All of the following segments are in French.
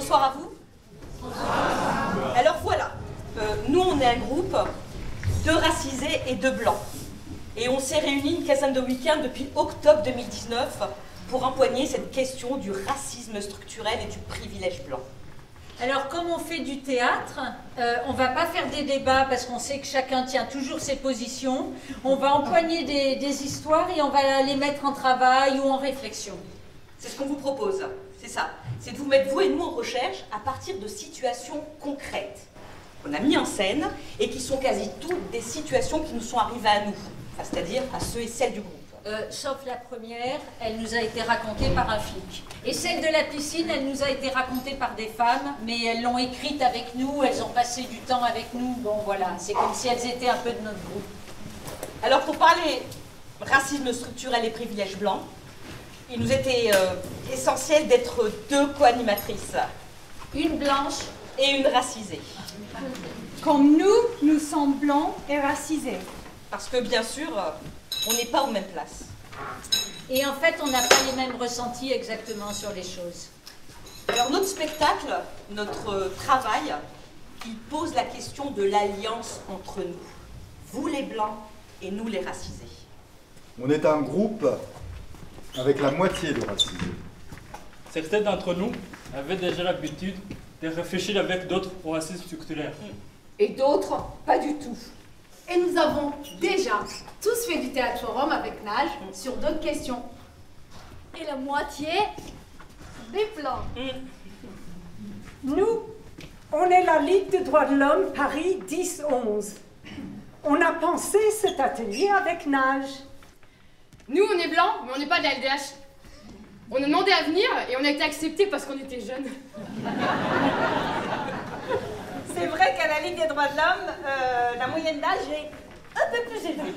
bonsoir à vous. Alors voilà, nous on est un groupe de racisés et de blancs. Et on s'est réunis une quinzaine de week-ends depuis octobre 2019 pour empoigner cette question du racisme structurel et du privilège blanc. Alors, comme on fait du théâtre, on va pas faire des débats parce qu'on sait que chacun tient toujours ses positions. On va empoigner des histoires et on va les mettre en travail ou en réflexion. C'est ce qu'on vous propose, c'est ça. C'est de vous mettre, vous et nous, en recherche à partir de situations concrètes qu'on a mis en scène et qui sont quasi toutes des situations qui nous sont arrivées à nous, enfin, c'est-à-dire à ceux et celles du groupe. Sauf la première, elle nous a été racontée par un flic. Et celle de la piscine, elle nous a été racontée par des femmes, mais elles l'ont écrite avec nous, elles ont passé du temps avec nous. Bon voilà, c'est comme si elles étaient un peu de notre groupe. Alors pour parler racisme structurel et privilège blanc, il nous était essentiel d'être deux co-animatrices. Une blanche et une racisée. Comme nous sommes blancs et racisés. Parce que bien sûr, on n'est pas aux mêmes places. Et en fait, on n'a pas les mêmes ressentis exactement sur les choses. Alors notre spectacle, notre travail, il pose la question de l'alliance entre nous. Vous les blancs et nous les racisés. On est un groupe avec la moitié de racisés. Certains d'entre nous avaient déjà l'habitude de réfléchir avec d'autres au racisme structurel. Et d'autres, pas du tout. Et nous avons déjà tous fait du théâtre forum avec Nage sur d'autres questions. Et la moitié des blancs. Nous, on est la Ligue des droits de l'homme Paris 10-11. On a pensé cet atelier avec Nage. Nous, on est blancs, mais on n'est pas de la LDH. On a demandé à venir et on a été acceptés parce qu'on était jeunes. C'est vrai qu'à la Ligue des droits de l'homme, la moyenne d'âge est un peu plus élevée.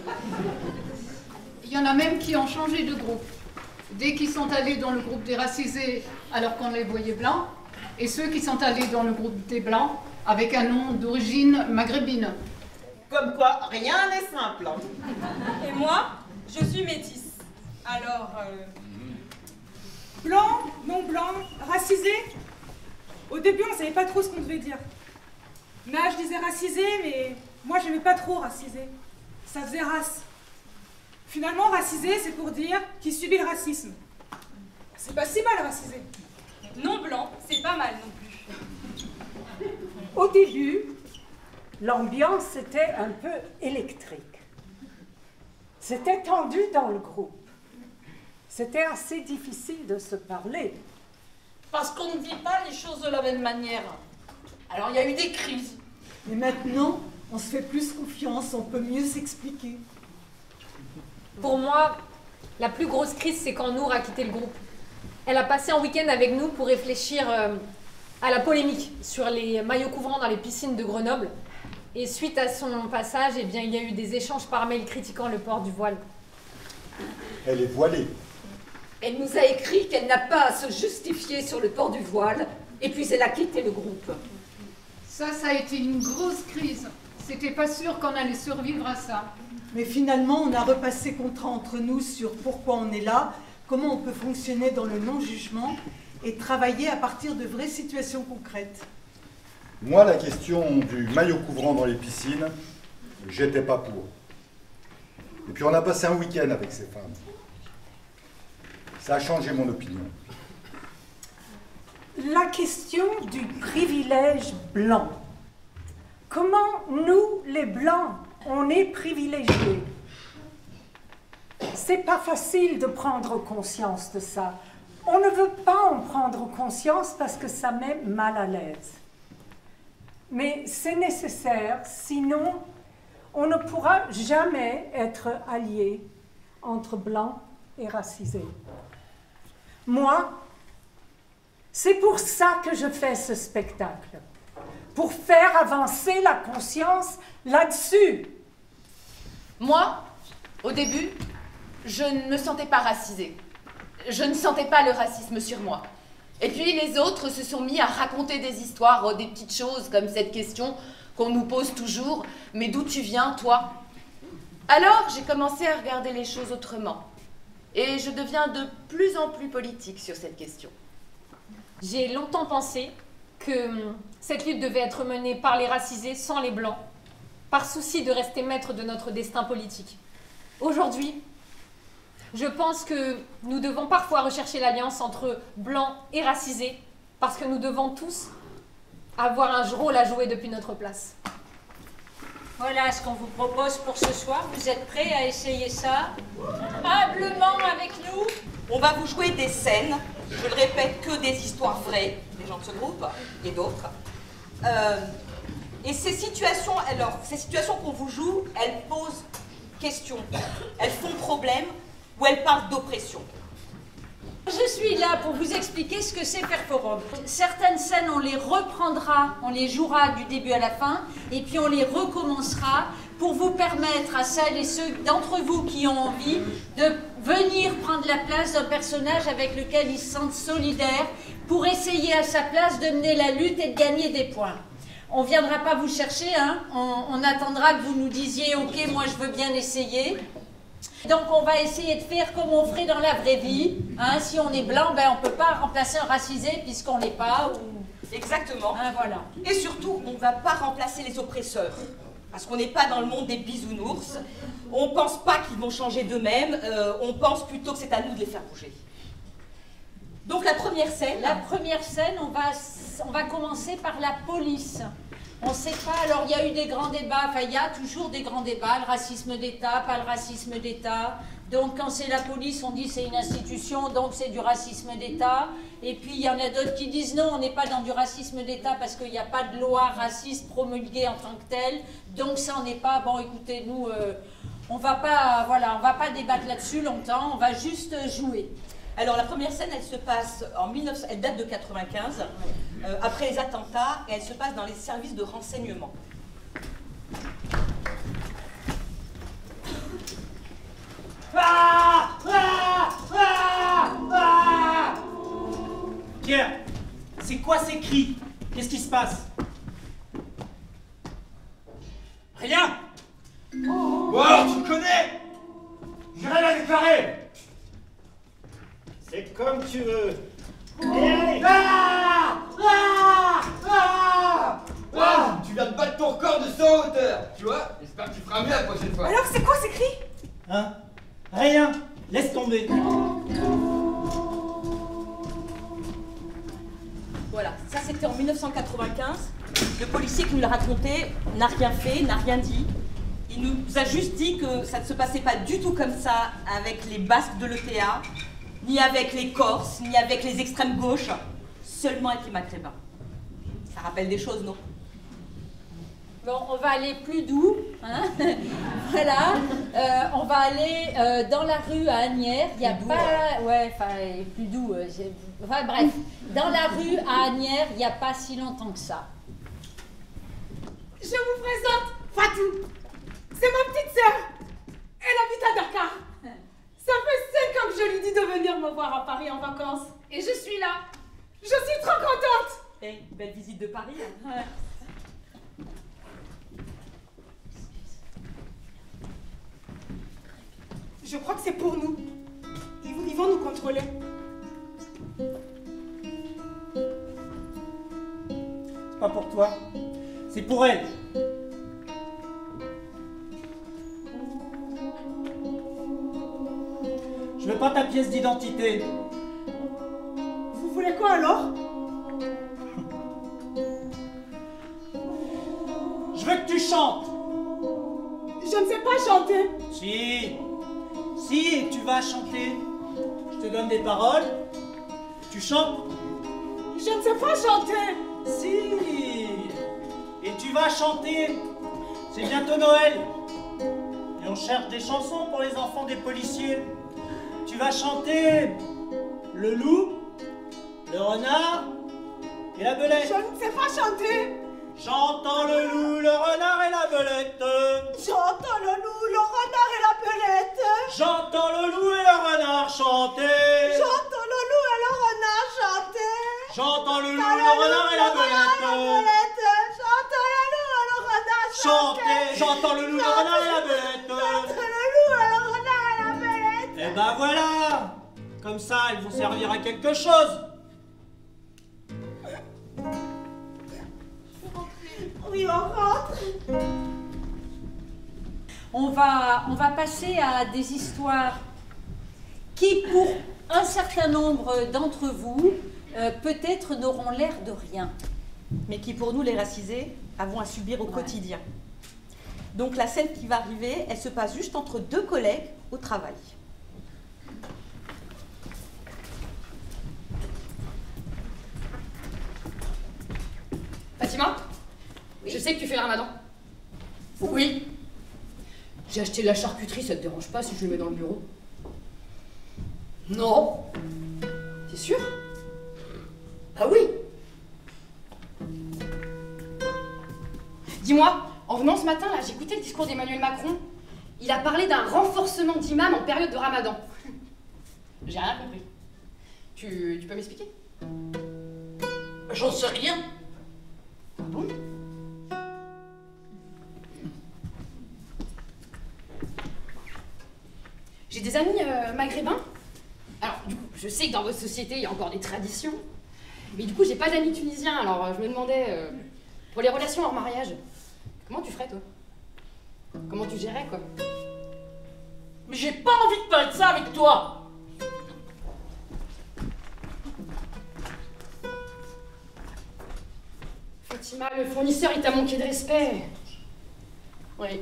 Il y en a même qui ont changé de groupe. Dès qu'ils sont allés dans le groupe des racisés alors qu'on les voyait blancs, et ceux qui sont allés dans le groupe des blancs avec un nom d'origine maghrébine. Comme quoi, rien n'est simple. Et moi, je suis métisse. Alors, blanc, non blanc, racisé. Au début, on ne savait pas trop ce qu'on devait dire. Nage disait racisé, mais moi, je n'aimais pas trop racisé. Ça faisait race. Finalement, racisé, c'est pour dire qui subit le racisme. C'est pas si mal, racisé. Non blanc, c'est pas mal non plus. Au début, l'ambiance était un peu électrique. C'était tendu dans le groupe. C'était assez difficile de se parler. Parce qu'on ne vit pas les choses de la même manière. Alors il y a eu des crises. Mais maintenant, on se fait plus confiance, on peut mieux s'expliquer. Pour moi, la plus grosse crise, c'est quand Nour a quitté le groupe. Elle a passé un week-end avec nous pour réfléchir à la polémique sur les maillots couvrants dans les piscines de Grenoble. Et suite à son passage, eh bien, il y a eu des échanges par mail critiquant le port du voile. Elle est voilée. Elle nous a écrit qu'elle n'a pas à se justifier sur le port du voile, et puis elle a quitté le groupe. Ça a été une grosse crise. C'était pas sûr qu'on allait survivre à ça. Mais finalement, on a repassé contrat entre nous sur pourquoi on est là, comment on peut fonctionner dans le non-jugement et travailler à partir de vraies situations concrètes. Moi, la question du maillot couvrant dans les piscines, j'étais pas pour. Et puis on a passé un week-end avec ces femmes. Ça a changé mon opinion. La question du privilège blanc. Comment nous, les blancs, on est privilégiés? C'est pas facile de prendre conscience de ça. On ne veut pas en prendre conscience parce que ça met mal à l'aise. Mais c'est nécessaire, sinon on ne pourra jamais être alliés entre blancs et racisés. Moi, c'est pour ça que je fais ce spectacle, pour faire avancer la conscience là-dessus. Moi, au début, je ne me sentais pas racisée. Je ne sentais pas le racisme sur moi. Et puis les autres se sont mis à raconter des histoires, des petites choses comme cette question qu'on nous pose toujours. Mais d'où tu viens, toi? Alors j'ai commencé à regarder les choses autrement. Et je deviens de plus en plus politique sur cette question. J'ai longtemps pensé que cette lutte devait être menée par les racisés sans les blancs, par souci de rester maître de notre destin politique. Aujourd'hui, je pense que nous devons parfois rechercher l'alliance entre blancs et racisés, parce que nous devons tous avoir un rôle à jouer depuis notre place. Voilà ce qu'on vous propose pour ce soir. Vous êtes prêts à essayer ça humblement avec nous? On va vous jouer des scènes, je le répète, que des histoires vraies, des gens de ce groupe et d'autres. Et ces situations, alors, ces situations qu'on vous joue, elles posent question, elles font problème ou elles parlent d'oppression. Je suis là pour vous expliquer ce que c'est Perforum. Certaines scènes, on les reprendra, on les jouera du début à la fin, et puis on les recommencera pour vous permettre à celles et ceux d'entre vous qui ont envie de venir prendre la place d'un personnage avec lequel ils se sentent solidaires pour essayer à sa place de mener la lutte et de gagner des points. On ne viendra pas vous chercher, hein. On attendra que vous nous disiez « Ok, moi je veux bien essayer ». Donc on va essayer de faire comme on ferait dans la vraie vie. Hein, si on est blanc, ben, on ne peut pas remplacer un racisé puisqu'on ne l'est pas. Ou... Exactement. Hein, voilà. Et surtout, on ne va pas remplacer les oppresseurs. Parce qu'on n'est pas dans le monde des bisounours. On ne pense pas qu'ils vont changer d'eux-mêmes. On pense plutôt que c'est à nous de les faire bouger. Donc la première scène... La première scène, on va commencer par la police. On ne sait pas, alors il y a eu des grands débats, enfin il y a toujours des grands débats, le racisme d'État, pas le racisme d'État. Donc quand c'est la police, on dit c'est une institution, donc c'est du racisme d'État. Et puis il y en a d'autres qui disent non, on n'est pas dans du racisme d'État parce qu'il n'y a pas de loi raciste promulguée en tant que telle. Donc ça on n'est pas, bon écoutez, nous, on va pas, voilà, on va pas débattre là-dessus longtemps, on va juste jouer. Alors la première scène, elle se passe en 19... Elle date de 95, après les attentats, et elle se passe dans les services de renseignement. Pierre, c'est quoi ces cris? Qu'est-ce qui se passe? Rien. Ou alors tu connais? J'ai rien à déclarer. C'est comme tu veux. Tu viens de battre ton record de 100 hauteur, tu vois? J'espère que tu feras mieux la prochaine fois. Alors c'est quoi ces cris? Hein? Rien. Laisse tomber. Voilà, ça c'était en 1995. Le policier qui nous l'a raconté n'a rien fait, n'a rien dit. Il nous a juste dit que ça ne se passait pas du tout comme ça avec les Basques de l'ETA, ni avec les Corses, ni avec les extrêmes gauches, seulement avec les Maghrébins. Ça rappelle des choses, non? Bon, on va aller plus doux, hein. Voilà, on va aller dans la rue à Asnières, il n'y a pas... Ouais, enfin, plus doux, enfin bref, dans la rue à Asnières, il n'y a pas si longtemps que ça. Je vous présente Fatou, c'est ma petite sœur, elle habite à Dakar. Ça fait 5 ans que je lui dis de venir me voir à Paris en vacances, et je suis là, je suis trop contente. Hey, belle visite de Paris, hein. Ouais. Je crois que c'est pour nous. Ils vont nous contrôler. C'est pas pour toi. C'est pour elle. Je veux pas ta pièce d'identité. Vous voulez quoi alors? Je veux que tu chantes. Je ne sais pas chanter. Si. Si, tu vas chanter. Je te donne des paroles. Tu chantes. Je ne sais pas chanter. Si. Et tu vas chanter. C'est bientôt Noël. Et on cherche des chansons pour les enfants des policiers. Tu vas chanter le loup, le renard et la belette. Je ne sais pas chanter. J'entends le loup, le renard et la belette. J'entends le loup, le renard et la belette. J'entends le loup et le renard chanter. J'entends le loup et le renard chanter. J'entends le loup, le renard et la belette. J'entends le loup et le renard chanter. J'entends le loup, le renard et la belette. J'entends le loup et le renard et la belette. Eh ben voilà. Comme ça, elles vont servir à quelque chose. Oui, on rentre. On va passer à des histoires qui, pour un certain nombre d'entre vous, peut-être n'auront l'air de rien. Mais qui, pour nous, les racisés, avons à subir au quotidien. Donc la scène qui va arriver, elle se passe juste entre deux collègues au travail. Fatima, je sais que tu fais le ramadan. Oui. J'ai acheté de la charcuterie, ça te dérange pas si je le mets dans le bureau? Non. T'es sûr? Ah oui. Dis-moi, en venant ce matin, là, j'ai écouté le discours d'Emmanuel Macron. Il a parlé d'un renforcement d'imams en période de ramadan. J'ai rien compris. Tu peux m'expliquer? J'en sais rien. Ah bon? J'ai des amis maghrébins. Alors, du coup, je sais que dans votre société, il y a encore des traditions. Mais du coup, j'ai pas d'amis tunisiens. Alors, je me demandais, pour les relations hors mariage, comment tu ferais, toi? Comment tu gérais, quoi? Mais j'ai pas envie de parler de ça avec toi. Fatima, le fournisseur, il t'a manqué de respect. Oui,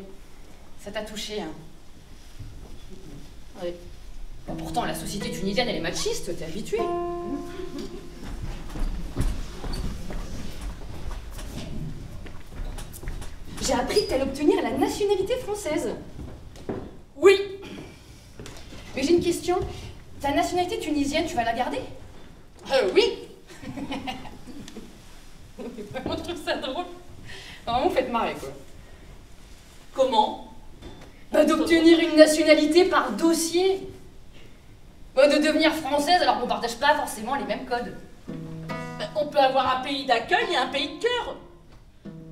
ça t'a touché, hein. Oui. Bon, pourtant, la société tunisienne, elle est machiste, t'es habitué. J'ai appris que t'allais obtenir la nationalité française. Oui. Mais j'ai une question. Ta nationalité tunisienne, tu vas la garder? Oui. Moi, je trouve ça drôle. Vraiment, vous faites marrer, quoi. Comment? Bah, d'obtenir une nationalité par dossier. Bah, de devenir française alors qu'on partage pas forcément les mêmes codes. On peut avoir un pays d'accueil et un pays de cœur.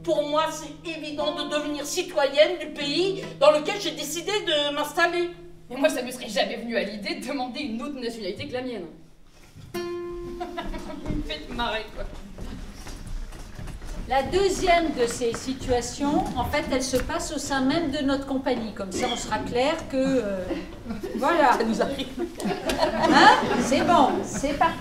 Pour moi, c'est évident de devenir citoyenne du pays dans lequel j'ai décidé de m'installer. Mais moi, ça me serait jamais venu à l'idée de demander une autre nationalité que la mienne. Vous me faites marrer, quoi. La deuxième de ces situations, en fait, elle se passe au sein même de notre compagnie. Comme ça, on sera clair que... voilà. Ça nous arrive. Hein? C'est bon, c'est parti.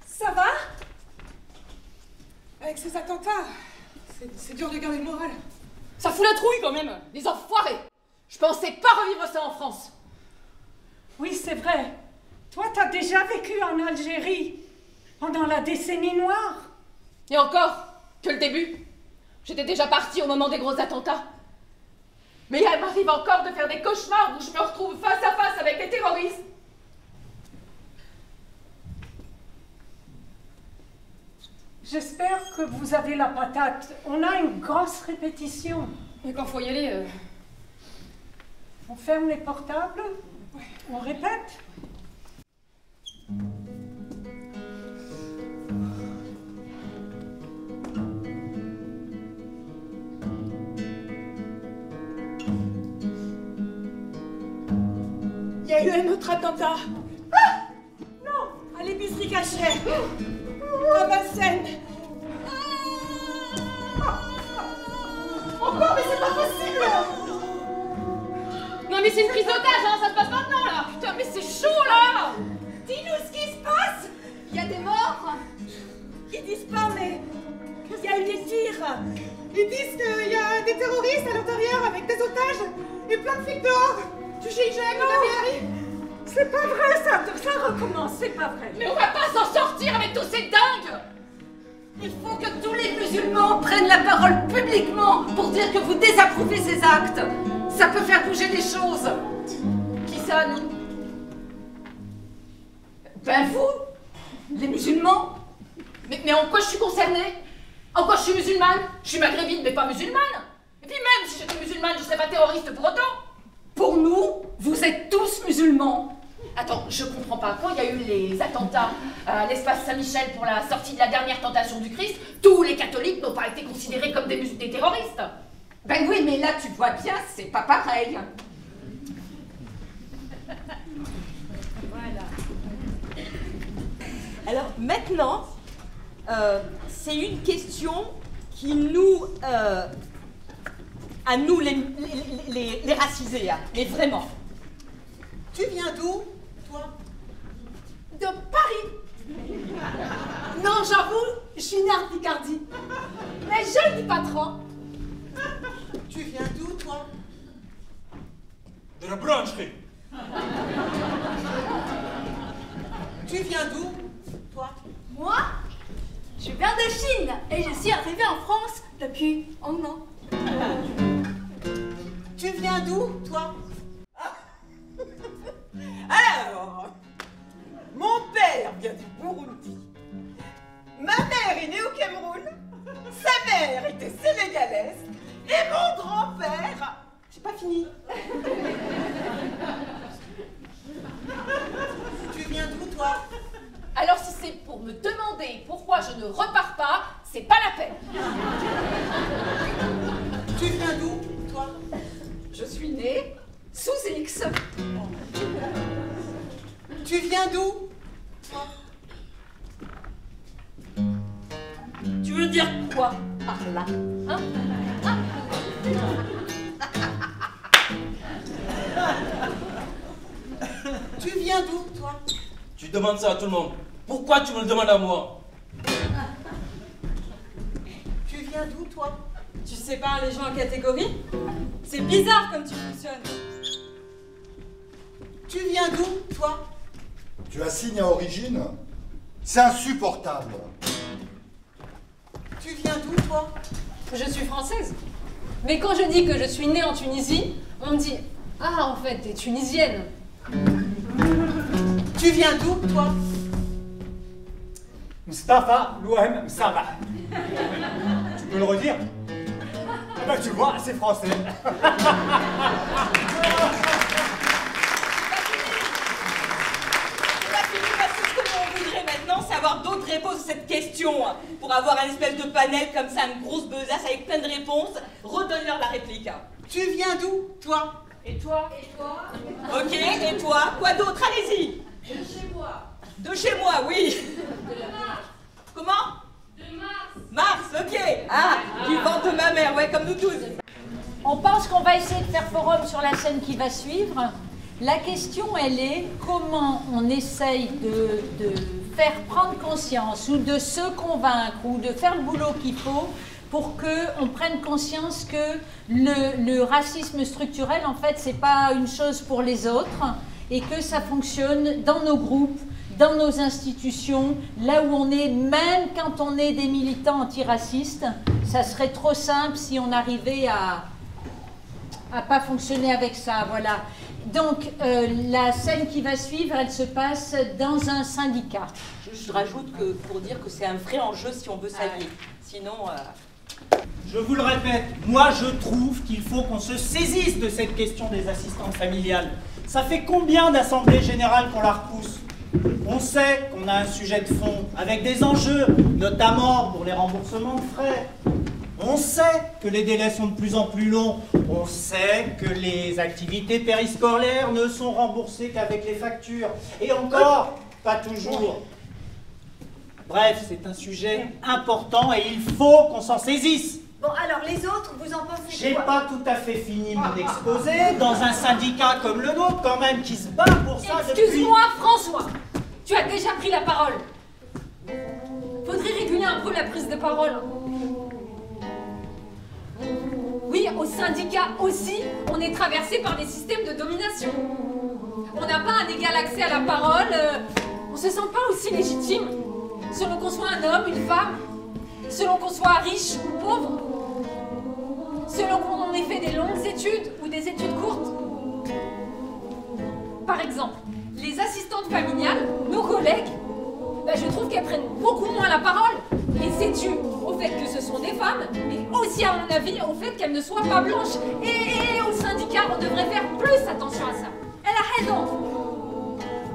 Ça va? Avec ces attentats, c'est dur de garder le moral. Ça fout la trouille quand même, les enfoirés. Je pensais pas revivre ça en France. Oui, c'est vrai. Toi, t'as déjà vécu en Algérie pendant la décennie noire. Et encore, que le début. J'étais déjà partie au moment des gros attentats. Mais il m'arrive encore de faire des cauchemars où je me retrouve face à face avec des terroristes. J'espère que vous avez la patate. On a une grosse répétition. Mais quand faut y aller... On ferme les portables? On répète? Il y a eu un autre attentat. Ah! Non! À l'épicerie cachée. À Vincennes. Encore, mais c'est pas possible! Non mais c'est une prise d'otage, hein, ça se passe maintenant là! Putain, mais c'est chaud là! Dis-nous ce qui se passe! Il y a des morts? Ils disent pas, mais il y a eu des tirs. Ils disent qu'il y a des terroristes à l'intérieur avec des otages et plein de flics dehors. Du GIGN, de la BRI. C'est pas vrai, ça recommence, c'est pas vrai. Mais on va pas s'en sortir avec tous ces dingues! Il faut que tous les musulmans prennent la parole publiquement pour dire que vous désapprouvez ces actes. Ça peut faire bouger les choses. Qui ça, nous? Ben vous, les musulmans. Mais en quoi je suis concernée? En quoi je suis musulmane? Je suis maghrébine, mais pas musulmane. Et puis même si j'étais musulmane, je serais pas terroriste pour autant. Pour nous, vous êtes tous musulmans. Attends, je comprends pas. Quand il y a eu les attentats à l'espace Saint-Michel pour la sortie de la dernière tentation du Christ, tous les catholiques n'ont pas été considérés comme des terroristes. Ben oui, mais là, tu vois bien, c'est pas pareil. Voilà. Alors maintenant, c'est une question qui nous, à nous les racisés, hein, mais vraiment. Tu viens d'où, toi? De Paris. Non, j'avoue, je suis née en Picardie. Mais je le dis pas trop. Tu viens d'où, toi? De la boulangerie. Tu viens d'où, toi? Moi, je viens de Chine et je suis arrivée en France depuis un an. Tu viens d'où, toi? Alors, mon père vient du Burundi. Ma mère est née au Cameroun. Sa mère était sénégalaise. Et mon grand-père... J'ai pas fini. Tu viens d'où, toi? Alors si c'est pour me demander pourquoi je ne repars pas, c'est pas la peine. Tu viens d'où, toi? Je suis née sous X. Tu viens d'où, toi? Tu veux dire quoi par là, hein? Tu viens d'où, toi? Tu demandes ça à tout le monde. Pourquoi tu me le demandes à moi? Tu viens d'où, toi? Tu sépares les gens en catégories? C'est bizarre comme tu fonctionnes. Tu viens d'où, toi? Tu as signé à origine? C'est insupportable. Tu viens d'où, toi? Je suis française. Mais quand je dis que je suis née en Tunisie, on me dit « Ah, en fait, t'es tunisienne ». Tu viens d'où, toi? Mustapha Louhem Msaba. Tu peux le redire? Ah bah tu vois, c'est français. C'est avoir d'autres réponses à cette question. Pour avoir un espèce de panel comme ça, une grosse besace avec plein de réponses, redonne-leur la réplique. Tu viens d'où, toi? Et toi? Et toi? Ok, et toi? Quoi d'autre? Allez-y. De chez moi. De chez moi, oui. De Mars. Comment? De Mars. Mars, ok. Ah, du ventre de ma mère, ouais, comme nous tous. On pense qu'on va essayer de faire forum sur la scène qui va suivre. La question, elle est comment on essaye de faire prendre conscience ou de se convaincre ou de faire le boulot qu'il faut pour qu'on prenne conscience que le racisme structurel, en fait, c'est pas une chose pour les autres et que ça fonctionne dans nos groupes, dans nos institutions, là où on est, même quand on est des militants antiracistes. Ça serait trop simple si on arrivait à pas fonctionner avec ça, voilà. Donc, la scène qui va suivre, elle se passe dans un syndicat. Je rajoute que pour dire que c'est un vrai enjeu si on veut s'allier. Sinon... Je vous le répète, moi je trouve qu'il faut qu'on se saisisse de cette question des assistantes familiales. Ça fait combien d'assemblées générales qu'on la repousse? On sait qu'on a un sujet de fond, avec des enjeux, notamment pour les remboursements de frais. On sait que les délais sont de plus en plus longs. On sait que les activités périscolaires ne sont remboursées qu'avec les factures. Et encore, pas toujours. Bref, c'est un sujet important et il faut qu'on s'en saisisse. Bon, alors les autres, vous en pensez quoi? J'ai pas tout à fait fini mon exposé. Dans un syndicat comme le nôtre, quand même, qui se bat pour ça depuis... Excuse-moi, François, tu as déjà pris la parole. Faudrait réguler un peu la prise de parole. Oui, au syndicat aussi, on est traversé par des systèmes de domination. On n'a pas un égal accès à la parole, on se sent pas aussi légitime, selon qu'on soit un homme, une femme, selon qu'on soit riche ou pauvre, selon qu'on ait fait des longues études ou des études courtes. Par exemple, les assistantes familiales, nos collègues, je trouve qu'elles prennent beaucoup moins la parole. Et c'est dû au fait que ce sont des femmes, mais aussi à mon avis au fait qu'elles ne soient pas blanches. Et au syndicat, on devrait faire plus attention à ça. Elle a raison.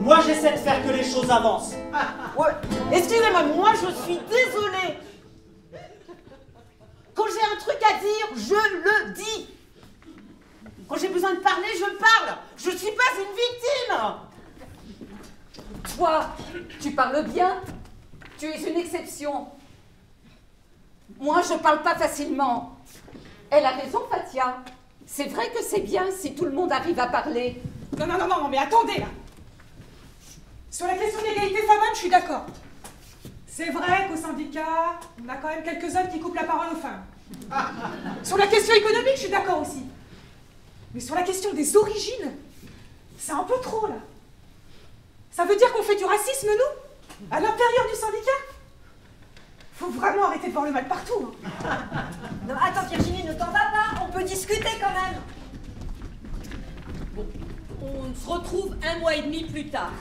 Moi, j'essaie de faire que les choses avancent. Ouais. Excusez-moi, moi, je suis désolée. Quand j'ai un truc à dire, je le dis. Quand j'ai besoin de parler, je parle. Je ne suis pas une victime. Toi, tu parles bien. Tu es une exception. Moi, je parle pas facilement. Elle a raison, Fatia. C'est vrai que c'est bien si tout le monde arrive à parler. Non, mais attendez, là. Sur la question de l'égalité femmes-hommes, je suis d'accord. C'est vrai qu'au syndicat, on a quand même quelques hommes qui coupent la parole aux femmes. Sur la question économique, je suis d'accord aussi. Mais sur la question des origines, c'est un peu trop, là. Ça veut dire qu'on fait du racisme, nous, à l'intérieur du syndicat? Faut vraiment arrêter de voir le mal partout. Hein. Non, attends Virginie, ne t'en va pas, on peut discuter quand même. Bon, on se retrouve 1 mois et demi plus tard.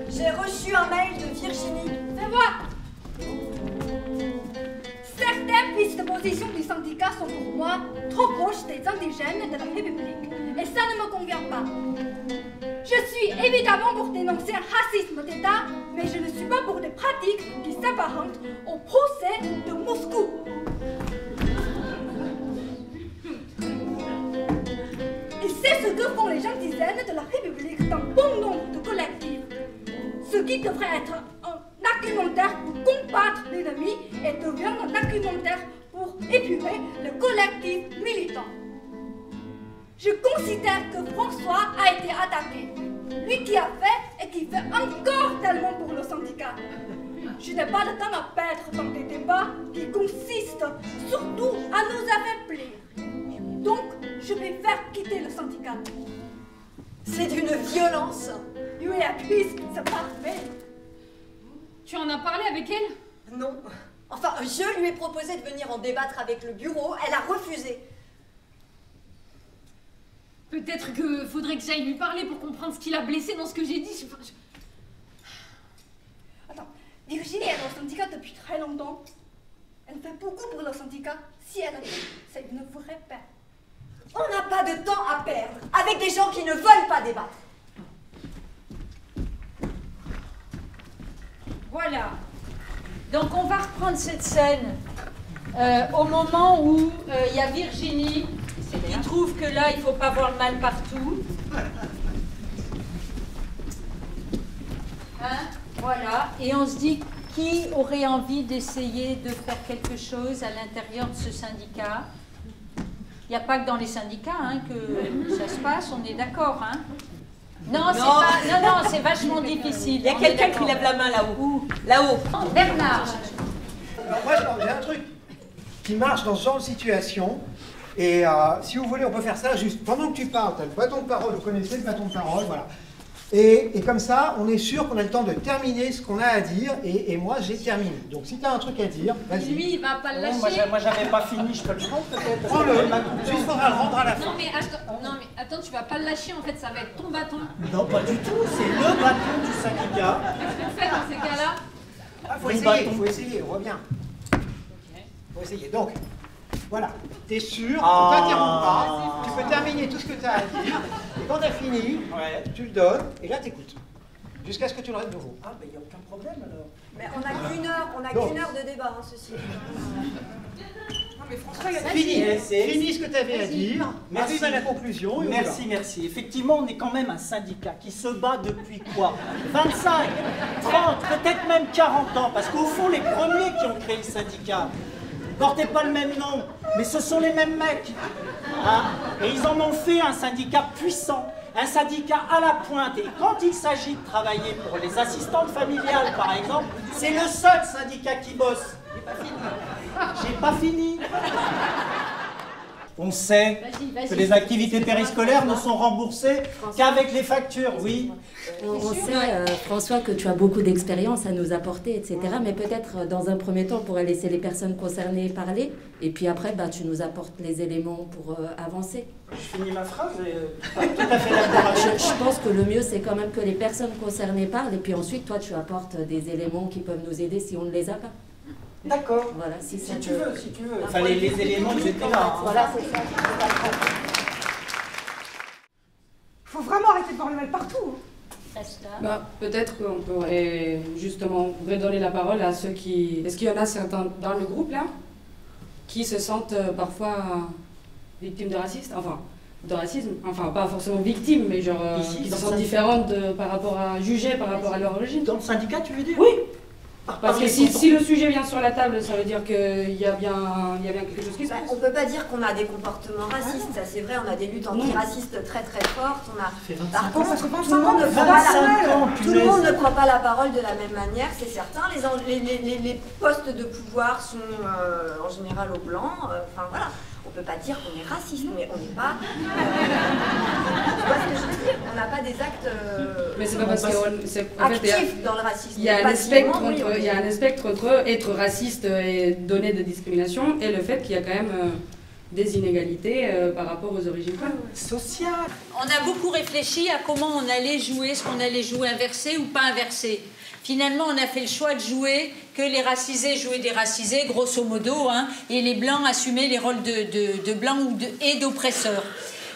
J'ai reçu un mail de Virginie. C'est moi. Certaines prises de position du syndicat sont pour moi trop proches des indigènes de la République. Et ça ne me convient pas. Je suis évidemment pour dénoncer un racisme d'État, mais je ne suis pas pour des pratiques qui s'apparentent au procès de Moscou. Et c'est ce que font les gentilshommes de la République dans bon nombre de collectifs. Ce qui devrait être un argumentaire pour combattre l'ennemi et devient un argumentaire pour épurer le collectif militant. Je considère que François a été attaqué. Lui qui a fait et qui fait encore tellement pour le syndicat. Je n'ai pas de temps à perdre dans des débats qui consistent surtout à nous affaiblir. Donc, je vais faire quitter le syndicat. C'est d'une violence. You et Chris, c'est parfait. Tu en as parlé avec elle? Non. Enfin, je lui ai proposé de venir en débattre avec le bureau. Elle a refusé. Peut-être que faudrait que j'aille lui parler pour comprendre ce qui l'a blessé dans ce que j'ai dit. Attends, Virginie est dans le syndicat depuis très longtemps. Elle fait beaucoup pour le syndicat. Si elle a fait, c'est une vraie perte. On n'a pas de temps à perdre avec des gens qui ne veulent pas débattre. Voilà. Donc on va reprendre cette scène au moment où il y a Virginie qui trouve que là, il ne faut pas voir le mal partout. Hein? Voilà. Et on se dit, qui aurait envie d'essayer de faire quelque chose à l'intérieur de ce syndicat? Il n'y a pas que dans les syndicats hein, que ça se passe, on est d'accord. Hein? Non, c'est vachement difficile. Il y a quelqu'un qui lève la main là-haut. Là-haut. Bernard. Alors moi, j'ai un truc qui marche dans ce genre de situation. Et si vous voulez, on peut faire ça juste pendant que tu parles. Tu as le bâton de parole, vous connaissez le bâton de parole, voilà. Et comme ça, on est sûr qu'on a le temps de terminer ce qu'on a à dire. Et moi, j'ai terminé. Donc si tu as un truc à dire, vas-y. Lui, il va pas le lâcher. Moi, j'avais pas fini, je peux le prendre peut-être. Prends-le, juste faudra le rendre à la fin. Non mais attends, tu vas pas le lâcher en fait, ça va être ton bâton. Non, pas du tout, c'est le bâton du syndicat. Qu'est-ce qu'on fait dans ces cas-là? Faut essayer, reviens. Faut essayer. Donc, voilà, t'es sûr, on t'interrompt pas, tu peux terminer tout ce que tu as à dire, et quand t'as fini, tu le donnes, et là t'écoutes. Jusqu'à ce que tu le règles de nouveau. Ah, mais il n'y a aucun problème alors. Mais on n'a qu'une heure de débat, hein, ceci. Non, mais François, il a Finis ce que tu avais à dire, arrive à la conclusion. Et Merci. Effectivement, on est quand même un syndicat qui se bat depuis quoi 25, 30, peut-être même 40 ans, parce qu'au fond, les premiers qui ont créé le syndicat, portez pas le même nom, mais ce sont les mêmes mecs. Hein, et ils en ont fait un syndicat puissant, un syndicat à la pointe. Et quand il s'agit de travailler pour les assistantes familiales, par exemple, c'est le seul syndicat qui bosse. J'ai pas fini. On sait que les activités périscolaires ne sont remboursées qu'avec les factures, oui. On sait, François, que tu as beaucoup d'expérience à nous apporter, etc. Mais peut-être, dans un premier temps, on pourrait laisser les personnes concernées parler. Et puis après, tu nous apportes les éléments pour avancer. Je finis ma phrase et pas tout à fait d'accord avec Je pense que le mieux, c'est quand même que les personnes concernées parlent. Et puis ensuite, toi, tu apportes des éléments qui peuvent nous aider si on ne les a pas. D'accord. Voilà, si tu veux. Enfin, les éléments, ils étaient là. Hein. Voilà, c'est ça. Faut vraiment arrêter de voir le mal partout. Ça Peut-être qu'on pourrait justement redonner la parole à ceux qui... Est-ce qu'il y en a certains dans le groupe là qui se sentent parfois victimes de racisme, enfin pas forcément victimes, mais genre qui se sentent différentes par rapport à juger, par rapport à leur origine. Dans le syndicat, tu veux dire? Oui. Parce que si le sujet vient sur la table, ça veut dire qu'il y a bien quelque chose qui se passe. On ne peut pas dire qu'on a des comportements racistes, ça c'est vrai, on a des luttes antiracistes très très fortes. Par contre, tout le monde ne prend pas la parole de la même manière, c'est certain. Les postes de pouvoir sont en général aux blancs, enfin voilà. On ne peut pas dire qu'on est raciste, mais on n'est pas... Tu vois ce que je veux dire? On n'a pas des actes mais c'est pas parce que actifs dans le racisme. Il y a un spectre entre être raciste et donner de discrimination et le fait qu'il y a quand même des inégalités par rapport aux origines sociales. On a beaucoup réfléchi à comment on allait jouer, est-ce qu'on allait jouer inversé ou pas inversé. Finalement, on a fait le choix de jouer que les racisés jouaient des racisés, grosso modo, hein, et les blancs assumaient les rôles de blancs et d'oppresseurs.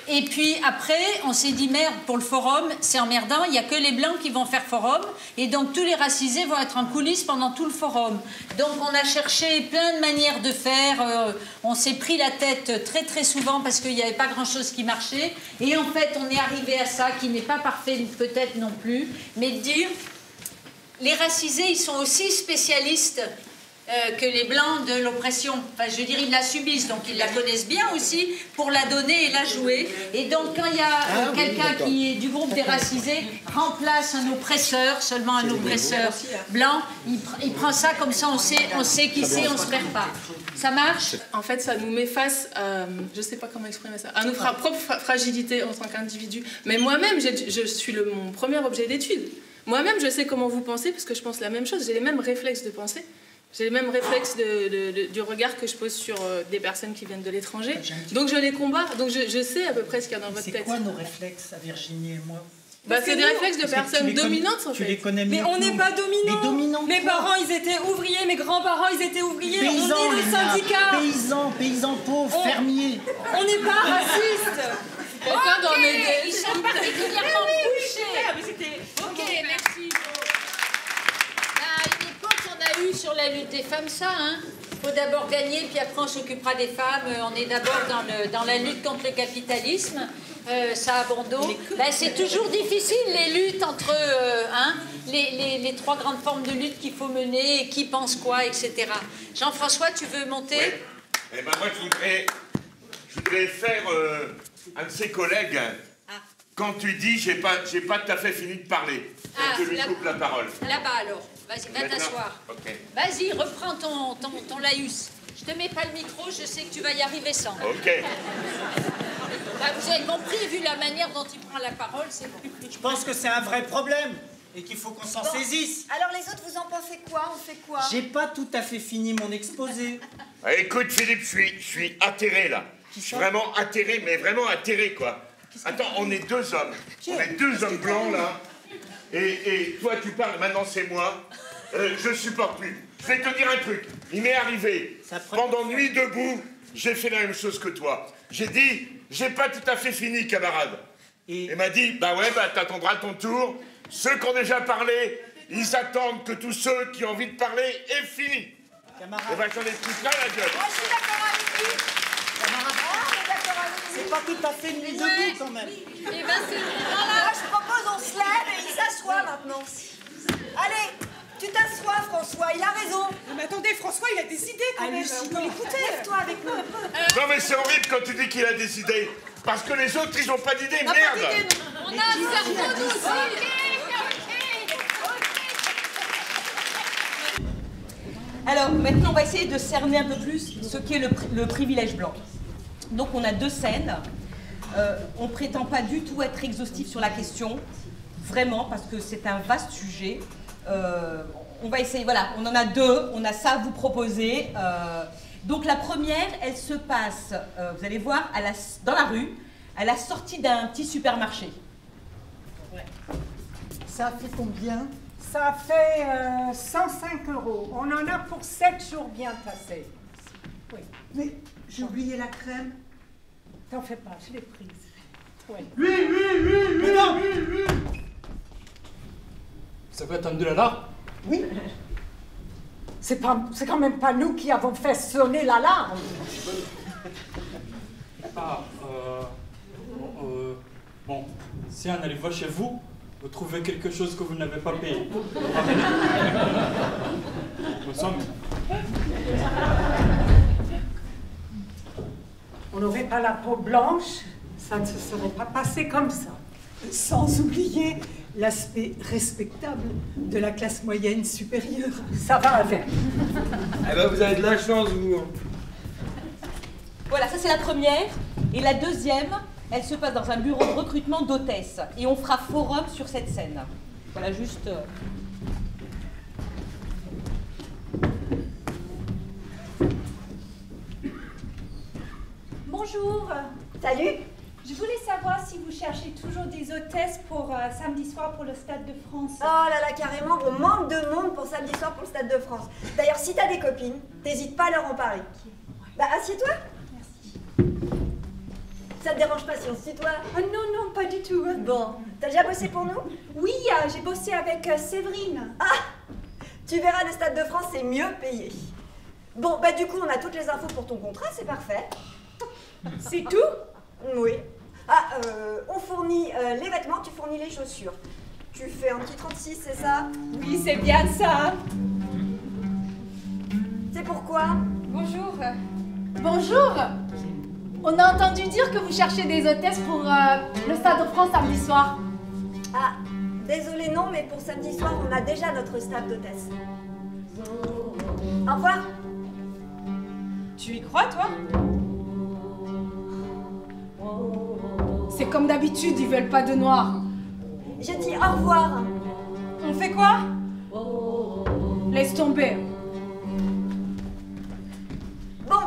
Et puis après, on s'est dit, merde, pour le forum, c'est emmerdant, il n'y a que les blancs qui vont faire forum, et donc tous les racisés vont être en coulisses pendant tout le forum. Donc on a cherché plein de manières de faire, on s'est pris la tête très très souvent parce qu'il n'y avait pas grand-chose qui marchait, et en fait, on est arrivé à ça, qui n'est pas parfait peut-être non plus, mais de dire... Les racisés, ils sont aussi spécialistes que les blancs de l'oppression. Enfin, je veux dire, ils la subissent, donc ils la connaissent bien aussi pour la donner et la jouer. Et donc, quand il y a quelqu'un qui est du groupe des racisés, remplace un oppresseur, seulement un oppresseur blanc, il prend ça comme ça, on sait qui c'est, on se perd pas. Ça marche? En fait, ça nous met face à, je sais pas comment exprimer ça, à notre propre fragilité en tant qu'individu. Mais moi-même, je suis mon premier objet d'étude. Moi-même, je sais comment vous pensez, parce que je pense la même chose. J'ai les mêmes réflexes de pensée. J'ai les mêmes réflexes du regard que je pose sur des personnes qui viennent de l'étranger. Donc je les combats. Donc je sais à peu près ce qu'il y a dans votre tête. C'est quoi nos réflexes, à Virginie et moi? C'est des réflexes de personnes dominantes, en fait. Tu les connais mieux. Mais on n'est pas dominants. Mes parents, ils étaient ouvriers, mes grands-parents, ils étaient ouvriers. Paysans, on est le syndicat. Paysans pauvres, fermiers. On n'est pas racistes. Quelqu'un doit m'aider. Ils sont particulièrement couchés. Ok, merci. À une époque, on a eu sur la lutte des femmes ça, hein. Il faut d'abord gagner, puis après on s'occupera des femmes. On est d'abord dans la lutte contre le capitalisme. Ça a bon dos. Ben, c'est toujours difficile les luttes entre les trois grandes formes de lutte qu'il faut mener, qui pense quoi, etc. Jean-François, tu veux monter? Oui. Eh ben moi je voudrais faire un de ses collègues. Quand tu dis j'ai pas tout à fait fini de parler, tu lui coupes la parole. Là-bas alors, vas-y, va t'asseoir. Okay. Vas-y, reprends ton laïus. Je te mets pas le micro, je sais que tu vas y arriver sans. Ok. Bah, vous avez compris, vu la manière dont il prend la parole, c'est bon. Je pense que c'est un vrai problème et qu'il faut qu'on s'en saisisse. Alors les autres, vous en pensez quoi? On fait quoi? J'ai pas tout à fait fini mon exposé. Écoute Philippe, je suis atterré là. Je suis vraiment atterré, mais vraiment atterré quoi. Attends, on est deux hommes. On est deux hommes blancs là. Et toi tu parles, maintenant c'est moi. Je supporte plus. Je vais te dire un truc. Il m'est arrivé, pendant nuit debout, j'ai fait la même chose que toi. J'ai dit, j'ai pas tout à fait fini, camarade. Et il m'a dit, bah ouais, bah t'attendras ton tour. Ceux qui ont déjà parlé, ils attendent que tous ceux qui ont envie de parler aient fini. Camarade. Et bah j'en ai pris plein la gueule. Moi, je suis d'accord avec lui. C'est pas tout à fait nuit debout quand même. Et ben c'est voilà, je propose on se lève et il s'assoit maintenant. Allez, tu t'assois François, il a raison. Mais attendez, François, il a des idées quand même. On peut l'écouter. Lève-toi avec nous. Non mais c'est horrible quand tu dis qu'il a des idées. Parce que les autres, ils ont pas d'idées, merde. On a un cerveau nous aussi. Alors maintenant, on va essayer de cerner un peu plus ce qu'est le privilège blanc. Donc on a deux scènes. On ne prétend pas du tout être exhaustif sur la question, vraiment, parce que c'est un vaste sujet. On va essayer, voilà, on en a deux, on a ça à vous proposer. Donc la première, elle se passe, vous allez voir, dans la rue, à la sortie d'un petit supermarché. Ouais. Ça a fait combien? Ça fait 105 €. On en a pour 7 jours bien passés. Oui. Mais j'ai oublié la crème. T'en fais pas, je l'ai prise. Oui. Mais non. Vous avez entendu l'alarme? Oui. C'est quand même pas nous qui avons fait sonner l'alarme. Bon, si en arrivant chez vous, vous trouvez quelque chose que vous n'avez pas payé. Nous sommes. On n'aurait pas la peau blanche, ça ne se serait pas passé comme ça. Sans oublier l'aspect respectable de la classe moyenne supérieure. Ça va avec. Eh ben, vous avez de la chance, vous. Voilà, ça c'est la première. Et la deuxième, elle se passe dans un bureau de recrutement d'hôtesses. Et on fera forum sur cette scène. Voilà, juste... Bonjour. Salut. Je voulais savoir si vous cherchez toujours des hôtesses pour samedi soir pour le Stade de France. Oh là là, carrément, on manque de monde pour samedi soir pour le Stade de France. D'ailleurs, si t'as des copines, t'hésites pas à leur en parler. Bah, assieds-toi. Merci. Ça te dérange pas si on se tutoie? Non, non, pas du tout. Bon, t'as déjà bossé pour nous? Oui, j'ai bossé avec Séverine. Ah, tu verras, le Stade de France, c'est mieux payé. Bon, bah du coup, on a toutes les infos pour ton contrat, c'est parfait. C'est tout? Oui. Ah, on fournit les vêtements, tu fournis les chaussures. Tu fais un petit 36, c'est ça? Oui, c'est bien ça. C'est pourquoi? Bonjour. Bonjour. On a entendu dire que vous cherchez des hôtesses pour le Stade de France samedi soir. Ah, désolé, non, mais pour samedi soir, on a déjà notre staff d'hôtesses. Au revoir. Tu y crois, toi? C'est comme d'habitude, ils veulent pas de noir. Je dis au revoir. On fait quoi? Laisse tomber. Bon,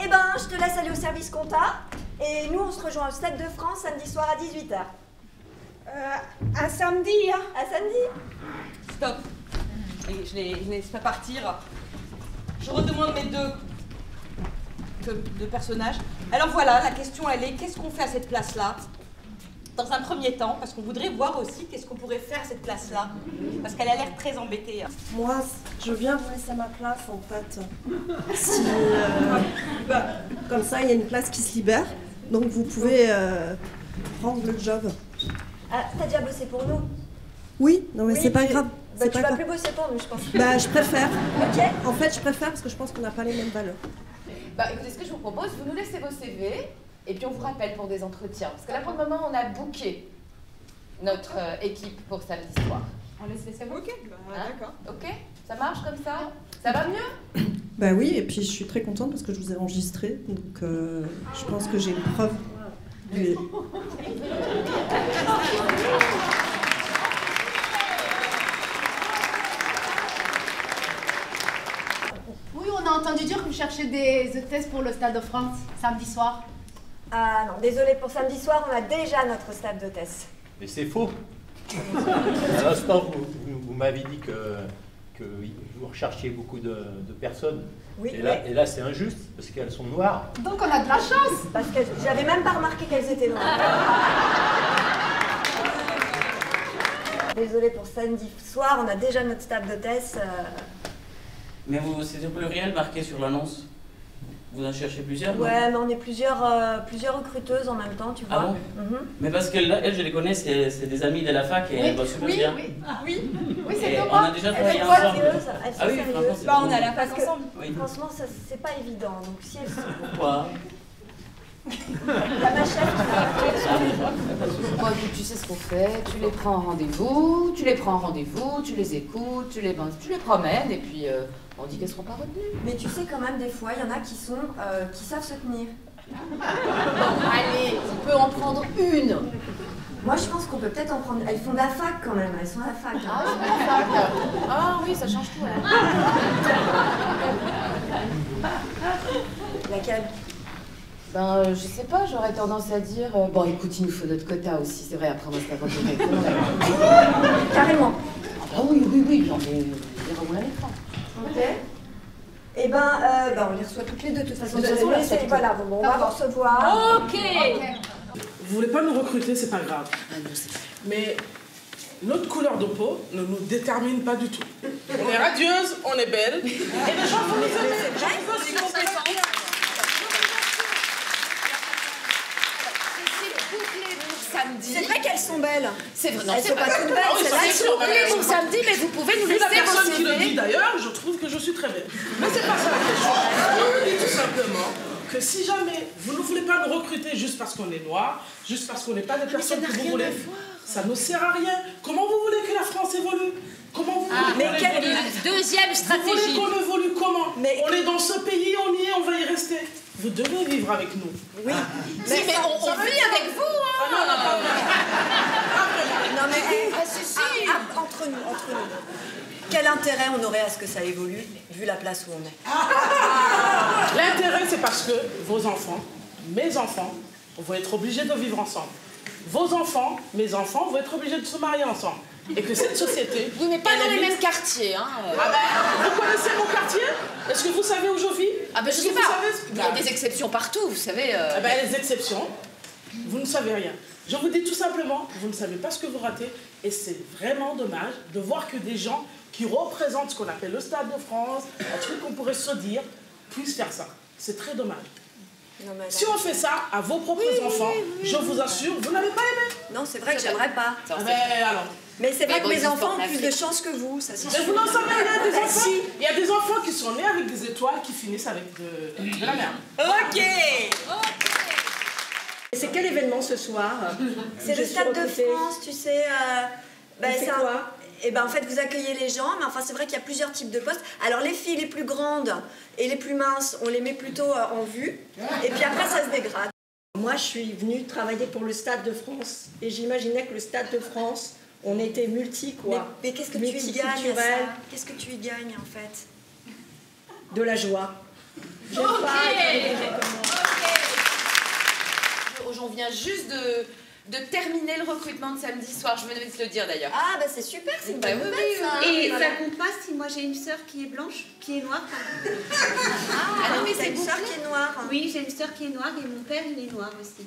eh ben, je te laisse aller au service compta. Et nous, on se rejoint au Stade de France samedi soir à 18h. Un samedi, hein? Un samedi. Stop. Et je les laisse pas partir. Je redemande mes deux personnages. Alors voilà, la question elle est, qu'est-ce qu'on fait à cette place-là? Dans un premier temps, parce qu'on voudrait voir aussi qu'est-ce qu'on pourrait faire à cette place-là. Parce qu'elle a l'air très embêtée. Moi, je viens vous laisser ma place en fait. Si, comme ça, il y a une place qui se libère. Donc vous pouvez prendre le job. Ah, t'as déjà bossé pour nous? Oui, non mais Oui, c'est pas grave. Bah, C'est tu pas vas grave. plus bosser pour nous, je pense. Bah, je préfère. Ok. En fait, je préfère parce que je pense qu'on n'a pas les mêmes valeurs. Bah écoutez, ce que je vous propose, vous nous laissez vos CV et puis on vous rappelle pour des entretiens. Parce que là, pour le moment, on a booké notre équipe pour samedi soir. On laisse les CV? Ok, d'accord. Ok, ça marche comme ça? Ça va mieux? Bah oui, et puis je suis très contente parce que je vous ai enregistré. Donc je pense que j'ai une preuve du... Oui, on a entendu dire que vous cherchez des hôtesses pour le Stade de France samedi soir. Ah non, désolé, pour samedi soir, on a déjà notre staff d'hôtesses. Mais c'est faux. À l'instant, vous m'avez dit que vous recherchiez beaucoup de personnes. Oui, et là c'est injuste, parce qu'elles sont noires. Donc on a de la chance. Parce que j'avais même pas remarqué qu'elles étaient noires. Désolé, pour samedi soir, on a déjà notre staff d'hôtesses. Mais c'est au pluriel marqué sur l'annonce. Vous en cherchez plusieurs? non? Ouais, mais on est plusieurs recruteuses en même temps, tu vois. Ah bon? Mais parce que là, elles, je les connais, c'est des amies de la fac et elles bossent super bien. Oui, Et c'est on a déjà travaillé ensemble. Ah oui, franchement, c'est on cool. a la fac Parce que- ensemble. Oui. Franchement, ça c'est pas évident. Donc si elles sont... Pourquoi? Il y a ma chef Bon, écoute, tu sais ce qu'on fait, tu les prends en rendez-vous, tu les écoutes, tu les promènes, et puis on dit qu'elles seront pas retenues. Mais tu sais quand même, des fois, il y en a qui savent se tenir. Bon, allez, on peut en prendre une. Moi, je pense qu'on peut peut-être en prendre... Elles font de la fac quand même, elles sont à la fac. hein. Ah, c'est la fac. Ah oui, ça change tout. Laquelle? Ben, je sais pas, j'aurais tendance à dire... bon, écoute, il nous faut notre quota aussi, c'est vrai, après on va se la retirer. Carrément. Ah oui, j'en ai roule à l'écran. Ok. Eh ben, on les reçoit toutes les deux, de toute façon. De toute façon, là, c'est Voilà, bon, on va vous recevoir. Ok. Vous voulez pas nous recruter, c'est pas grave. Mais notre couleur de peau ne nous détermine pas du tout. On est radieuse, on est belle, et les gens vont nous aimer. Samedi. C'est vrai qu'elles sont belles. C'est vrai. Elles sont pas toutes belles. Elles sont bouclées pour samedi, mais vous pouvez nous Vu laisser la personne vos qui le CV. dit d'ailleurs, je trouve que je suis très belle. Mais c'est pas ça la question. Je vous dis tout simplement que si jamais vous ne voulez pas nous recruter juste parce qu'on est noir, juste parce qu'on n'est pas des personnes que vous voulez, ça ne sert à rien. Comment vous voulez que la France évolue? Comment vous voulez mais quelle deuxième stratégie? Vous voulez qu'on évolue comment? On est dans ce pays, on y est, on va y rester. Vous devez vivre avec nous. Oui. Mais on vit avec vous, hein. Ah non, non, non, mais entre nous. Quel intérêt on aurait à ce que ça évolue, vu la place où on est? L'intérêt, c'est parce que vos enfants, mes enfants, vont être obligés de vivre ensemble. Vos enfants, mes enfants, vont être obligés de se marier ensemble. Et que cette société... Oui, mais pas dans les limite- mêmes quartiers, hein. Ah ben, vous connaissez mon quartier? Est-ce que vous savez où je vis? Ah ben, je Est-ce sais que pas. vous savez- Il y a des exceptions partout, vous savez. Ah ben, les exceptions, vous ne savez rien. Je vous dis tout simplement, vous ne savez pas ce que vous ratez. Et c'est vraiment dommage de voir que des gens qui représentent ce qu'on appelle le Stade de France, un truc qu'on pourrait se dire, puissent faire ça. C'est très dommage. Non, mais Si on fait ça à vos propres enfants, je vous assure, vous n'allez pas aimer. Non, c'est vrai que j'aimerais pas. Ah ben, alors. Mais c'est vrai Mais que bon, mes ils enfants portent ont plus de l'Afrique. chance que vous, ça c'est Mais sûr. vous n'en savez rien des Bah, enfants. si. Il y a des enfants qui sont nés avec des étoiles qui finissent avec de la merde. Ok. C'est quel événement ce soir? C'est Je le suis Stade de recrutée. France, tu sais. C'est ça- quoi? Eh ben en fait vous accueillez les gens, mais enfin c'est vrai qu'il y a plusieurs types de postes. Alors les filles les plus grandes et les plus minces, on les met plutôt en vue, et puis après ça se dégrade. Moi, je suis venue travailler pour le Stade de France et j'imaginais que le Stade de France, on était multi quoi. Mais qu'est-ce que tu y gagnes à ça? Multiculturel, Qu'est-ce que tu y gagnes en fait? de la joie. J'aime Ok. pas. On vient juste de terminer le recrutement de samedi soir, je venais de te le dire d'ailleurs. Ah bah c'est super, c'est une Bah bonne oui, nouvelle oui, ça. oui. Et Voilà. ça compte pas si moi j'ai une sœur qui est blanche, qui est noire, pardon. Ah non mais c'est c'est une beaucoup. sœur qui est noire. Oui, j'ai une sœur qui est noire et mon père il est noir aussi.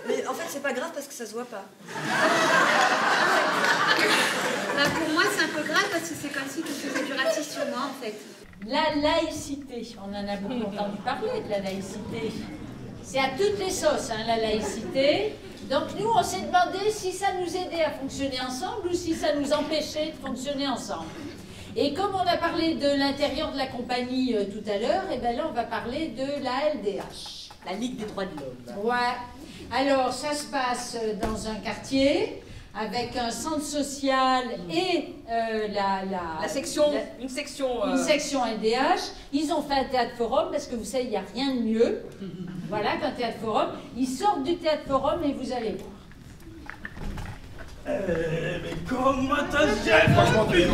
Mais en fait c'est pas grave parce que ça se voit pas. Bah, pour moi c'est un peu grave parce que c'est comme si tu faisais du racisme sur moi en fait. La laïcité, on en a beaucoup entendu parler de la laïcité. C'est à toutes les sauces, hein, la laïcité. Donc nous, on s'est demandé si ça nous aidait à fonctionner ensemble ou si ça nous empêchait de fonctionner ensemble. Et comme on a parlé de l'intérieur de la compagnie tout à l'heure, et bien là, on va parler de la LDH. La Ligue des droits de l'homme. Ouais. Alors, ça se passe dans un quartier avec un centre social et La section, une section... une section LDH. Ils ont fait un théâtre forum parce que vous savez, il n'y a rien de mieux. Voilà, qu'un théâtre forum. Ils sortent du théâtre forum et vous allez voir. Mais comment t'as géré? Franchement, tu es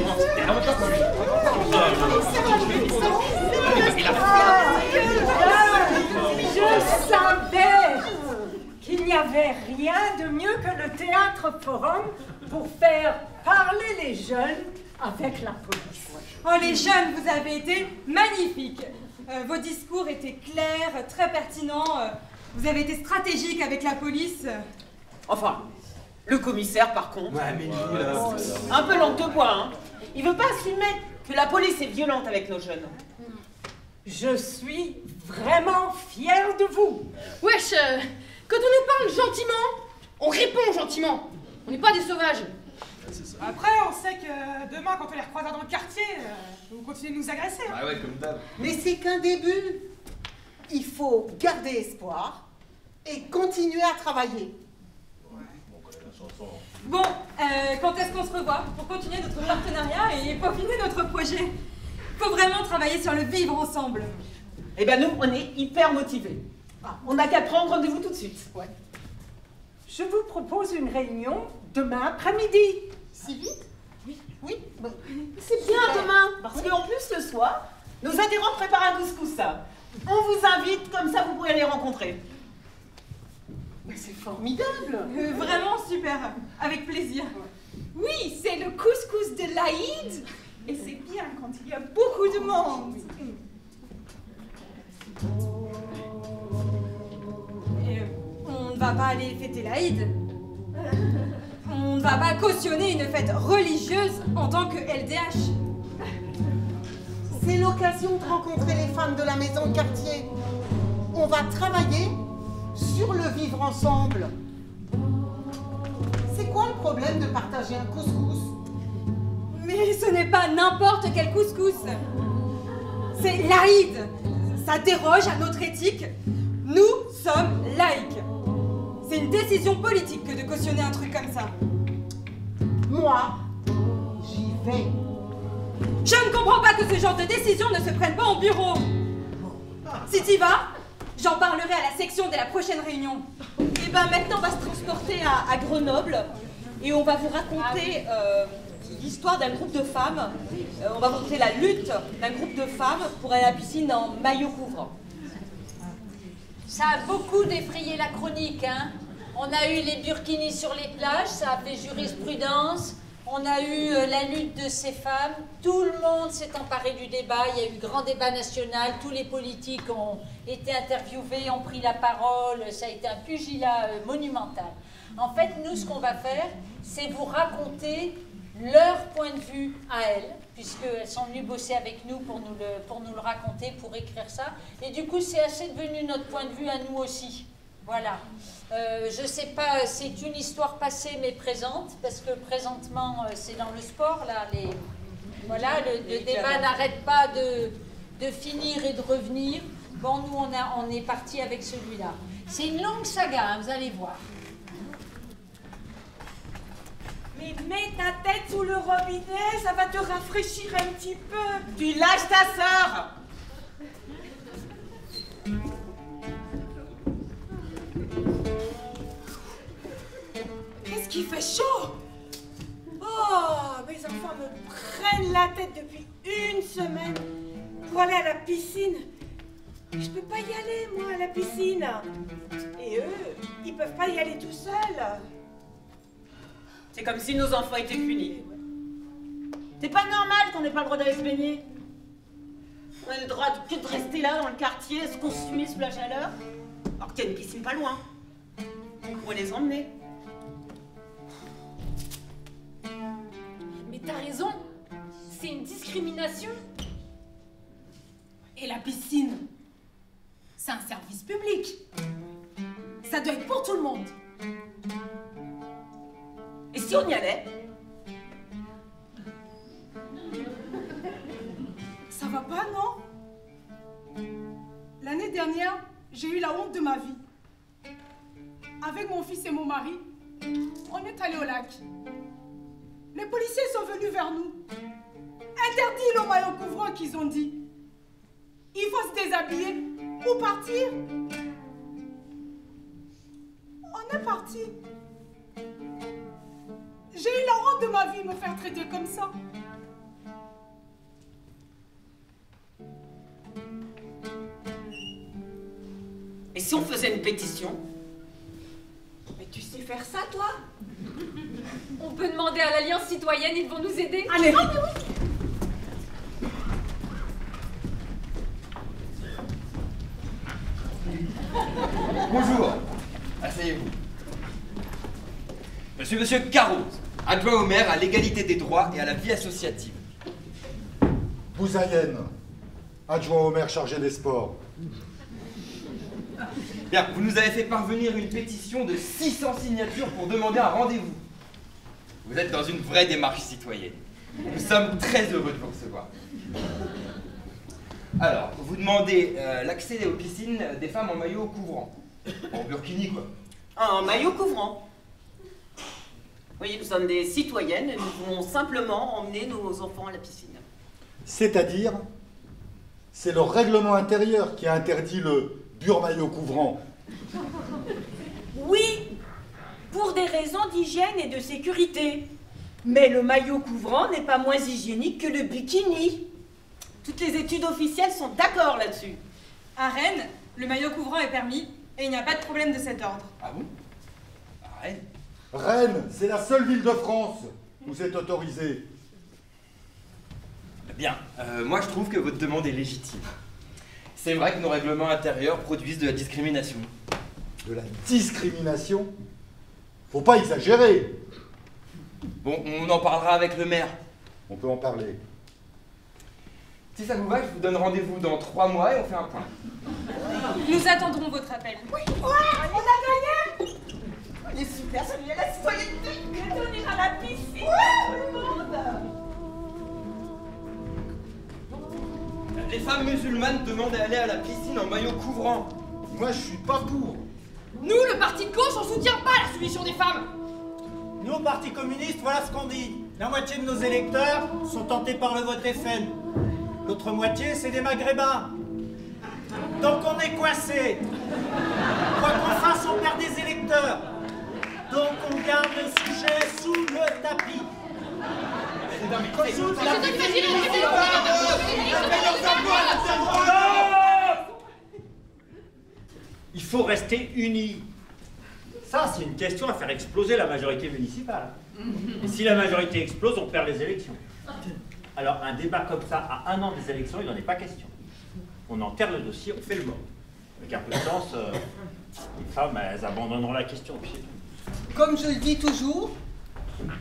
Je savais qu'il n'y avait rien de mieux que le théâtre forum pour faire parler les jeunes avec la police. Oh les jeunes, vous avez été magnifiques. Vos discours étaient clairs, très pertinents. Vous avez été stratégiques avec la police. Enfin, le commissaire par contre... Ouais, mais nous, là... Un peu langue de bois, hein. Il veut pas assumer que la police est violente avec nos jeunes. Je suis vraiment fière de vous. Wesh, quand on nous parle gentiment, on répond gentiment. On n'est pas des sauvages. Après, on sait que demain, quand on les recroisera dans le quartier, vous continuez de nous agresser. Hein. Ah ouais, comme d'hab. Mais c'est qu'un début. Il faut garder espoir et continuer à travailler. Bon, quand est-ce qu'on se revoit pour continuer notre partenariat et peaufiner notre projet? Faut vraiment travailler sur le vivre ensemble. Eh ben nous, on est hyper motivés. On n'a qu'à prendre rendez-vous tout de suite. Ouais. Je vous propose une réunion demain après-midi. Si vite? Oui. C'est bien demain, parce qu'en plus le soir, nos adhérents préparent un couscous. On vous invite, comme ça vous pourrez les rencontrer. Mais c'est formidable. Vraiment super, avec plaisir. Oui, c'est le couscous de l'Aïd. Et c'est bien quand il y a beaucoup de monde. Et on ne va pas aller fêter l'Aïd. On ne va pas cautionner une fête religieuse en tant que LDH. C'est l'occasion de rencontrer les femmes de la maison de quartier. On va travailler sur le vivre ensemble. C'est quoi le problème de partager un couscous? Mais ce n'est pas n'importe quel couscous. C'est laïque. Ça déroge à notre éthique. Nous sommes laïcs. C'est une décision politique que de cautionner un truc comme ça. Moi, j'y vais. Je ne comprends pas que ce genre de décision ne se prenne pas en bureau. Si t'y vas, j'en parlerai à la section dès la prochaine réunion. Et ben maintenant on va se transporter à Grenoble et on va vous raconter l'histoire d'un groupe de femmes. On va raconter la lutte d'un groupe de femmes pour aller à la piscine en maillot couvrant. Ça a beaucoup défrayé la chronique, hein. On a eu les burkinis sur les plages, ça a fait jurisprudence. On a eu la lutte de ces femmes. Tout le monde s'est emparé du débat. Il y a eu grand débat national. Tous les politiques ont été interviewés, ont pris la parole. Ça a été un pugilat monumental. En fait, nous, ce qu'on va faire, c'est vous raconter leur point de vue à elles, puisqu'elles sont venues bosser avec nous pour nous le raconter, pour écrire ça. Et du coup, c'est assez devenu notre point de vue à nous aussi. Voilà. Je sais pas, c'est une histoire passée mais présente, parce que présentement, c'est dans le sport, là. Voilà, le débat n'arrête pas de finir et de revenir. Bon, nous, on est parti avec celui-là. C'est une longue saga, hein, vous allez voir. Mais mets ta tête sous le robinet, ça va te rafraîchir un petit peu. Tu lâches ta sœur. Qu'est-ce qui fait chaud? Oh, mes enfants me prennent la tête depuis une semaine pour aller à la piscine. Je peux pas y aller, moi, à la piscine. Et eux, ils peuvent pas y aller tout seuls. C'est comme si nos enfants étaient punis. C'est pas normal qu'on n'ait pas le droit d'aller se baigner. On a le droit que de rester là dans le quartier, se consumer sous la chaleur, alors qu'il y a une piscine pas loin. On pourrait les emmener. Mais t'as raison, c'est une discrimination. Et la piscine, c'est un service public. Ça doit être pour tout le monde. Et si on y allait? Ça va pas, non? L'année dernière, j'ai eu la honte de ma vie. Avec mon fils et mon mari, on est allé au lac. Les policiers sont venus vers nous. Interdit le maillot couvrant qu'ils ont dit. Il faut se déshabiller ou partir. On est parti. J'ai eu la honte de ma vie me faire traiter comme ça. Et si on faisait une pétition? Mais tu sais faire ça, toi? On peut demander à l'Alliance citoyenne, ils vont nous aider. Allez. Ah, mais oui. Bonjour, asseyez-vous. Je suis Monsieur Carros, adjoint au maire à l'égalité des droits et à la vie associative. Bouzaïenne, adjoint au maire chargé des sports. Bien, vous nous avez fait parvenir une pétition de 600 signatures pour demander un rendez-vous. Vous êtes dans une vraie démarche citoyenne. Nous sommes très heureux de vous recevoir. Alors, vous demandez l'accès aux piscines des femmes en maillot couvrant. En burkini, quoi. En maillot couvrant. Oui, nous sommes des citoyennes et nous voulons simplement emmener nos enfants à la piscine. C'est-à-dire, c'est le règlement intérieur qui a interdit le maillot couvrant. Oui, pour des raisons d'hygiène et de sécurité. Mais le maillot couvrant n'est pas moins hygiénique que le bikini. Toutes les études officielles sont d'accord là-dessus. À Rennes, le maillot couvrant est permis et il n'y a pas de problème de cet ordre. Ah bon? À Rennes? Rennes, c'est la seule ville de France où c'est autorisé. Bien, moi je trouve que votre demande est légitime. C'est vrai que nos règlements intérieurs produisent de la discrimination. De la discrimination? Faut pas exagérer. Bon, on en parlera avec le maire. On peut en parler. Si ça vous va, je vous donne rendez-vous dans 3 mois et on fait un point. Nous attendrons votre appel. Oui, ouais, on a gagné. Il est super, celui-là, la citoyenneté. Bientôt, on ira à la piscine. Tout le monde. Les femmes musulmanes demandent à aller à la piscine en maillot couvrant. Moi, je suis pas pour. Nous, le parti de gauche, on soutient pas la soumission des femmes. Nous, au Parti communiste, voilà ce qu'on dit. La moitié de nos électeurs sont tentés par le vote FN. L'autre moitié, c'est des maghrébins. Donc on est coincés. Quoi qu'on fasse, on perd des électeurs. Donc on garde le sujet sous le tapis. Sous le tapis. Il faut rester unis. Ça, c'est une question à faire exploser la majorité municipale. Et si la majorité explose, on perd les élections. Alors, un débat comme ça, à 1 an des élections, il n'en est pas question. On enterre le dossier, on fait le mort. Avec un peu de chance, les femmes, elles abandonneront la question. Comme je le dis toujours,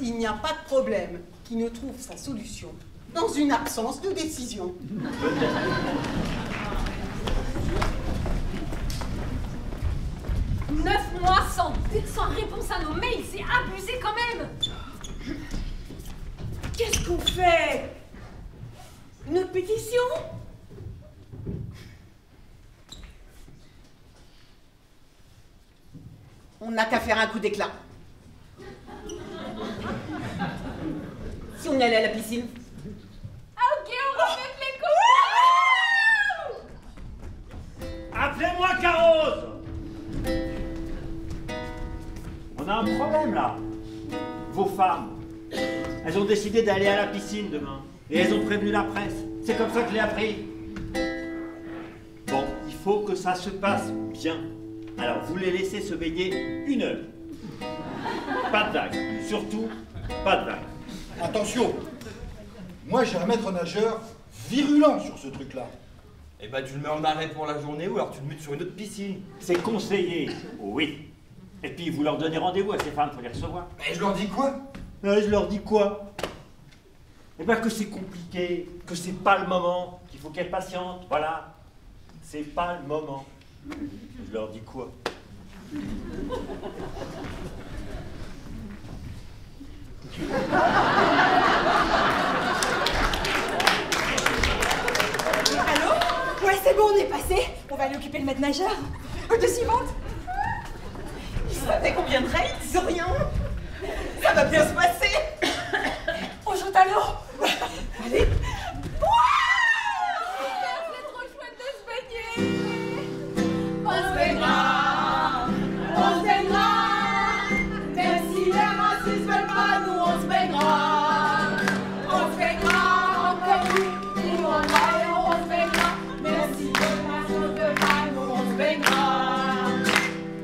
il n'y a pas de problème qui ne trouve sa solution dans une absence de décision. 9 mois sans réponse à nos mails, c'est abusé quand même. Qu'est-ce qu'on fait? Une pétition? On n'a qu'à faire un coup d'éclat. Si on allait à la piscine. Ah ok, on refait les coups. Appelez-moi Carose. On a un problème là. Vos femmes, elles ont décidé d'aller à la piscine demain. Et elles ont prévenu la presse. C'est comme ça que je l'ai appris. Bon, il faut que ça se passe bien. Alors, vous les laissez se baigner 1 heure. Pas de vague. Surtout, pas de vague. Attention. Moi, j'ai un maître nageur virulent sur ce truc-là. Eh ben, tu le mets en arrêt pour la journée ou alors tu le mets sur une autre piscine. C'est conseillé, oui. Et puis, vous leur donnez rendez-vous à ces femmes, il faut les recevoir. Mais je leur dis quoi? Je leur dis quoi? Eh bien, que c'est compliqué, que c'est pas le moment, qu'il faut qu'elles patientent, voilà. C'est pas le moment. Je leur dis quoi? Allô? Ouais, c'est bon, on est passé. On va aller occuper le maître nageur. De suivante. Ils savaient combien de raids? Ils ont rien. Ça va bien se passer. On jette à l'eau. Allez. C'est trop chouette de se baigner. On se baignera. On se baignera. Même si les racistes veulent pas, nous on se baignera. On se baignera encore nous. Et on se baignera. Même si les racistes veulent pas, nous on se baignera.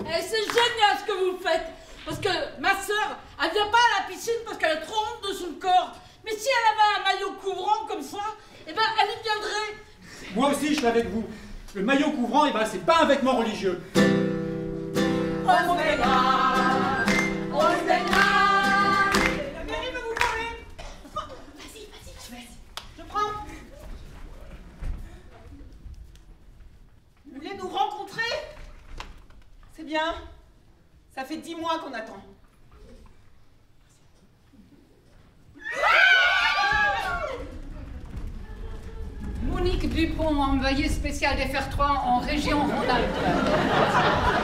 Et c'est génial ce que vous faites. Parce que ma sœur, elle vient pas à la piscine parce qu'elle a trop honte de son corps. Mais si elle avait un maillot couvrant comme ça, eh ben elle y viendrait. Moi aussi, je suis avec vous. Le maillot couvrant, eh ben, c'est pas un vêtement religieux. On se baignera. On se baignera. La mairie veut vous parler. Vas-y, je prends. Vous voulez nous rencontrer? C'est bien. Ça fait 10 mois qu'on attend. Monique Dupont, envoyée spéciale d'FR3 en région Rhône-Alpes.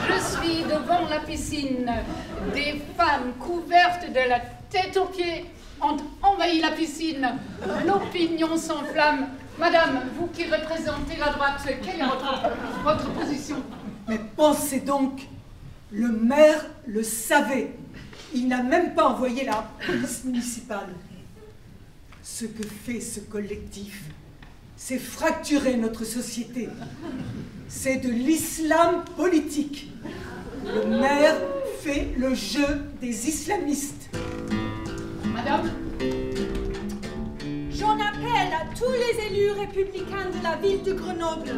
Je suis devant la piscine. Des femmes couvertes de la tête aux pieds ont envahi la piscine. L'opinion s'enflamme. Madame, vous qui représentez la droite, quelle est votre position? Mais pensez donc, le maire le savait. Il n'a même pas envoyé la police municipale. Ce que fait ce collectif, c'est fracturer notre société. C'est de l'islam politique. Le maire fait le jeu des islamistes. Madame? J'en appelle à tous les élus républicains de la ville de Grenoble,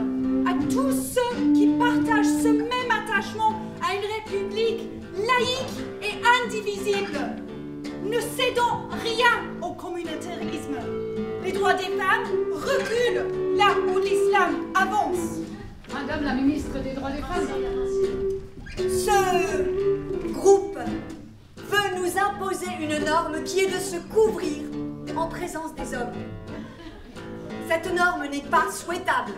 à tous ceux qui partagent ce même attachement à une république laïque et indivisible. ne cédons rien au communautarisme. Les droits des femmes reculent là où l'islam avance. Madame la ministre des droits des femmes. Ce groupe veut nous imposer une norme qui est de se couvrir en présence des hommes. Cette norme n'est pas souhaitable.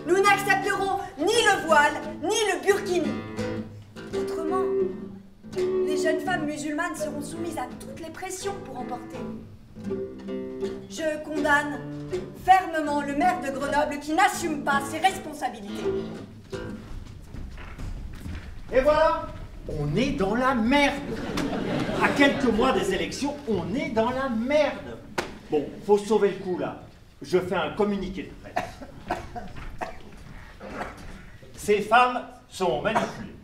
Nous n'accepterons ni le voile, ni le burkini. Autrement, les jeunes femmes musulmanes seront soumises à toutes les pressions pour en porter. Je condamne fermement le maire de Grenoble qui n'assume pas ses responsabilités. Et voilà, on est dans la merde. À quelques mois des élections, on est dans la merde. Bon, faut sauver le coup là. Je fais un communiqué de presse. Ces femmes sont manipulées.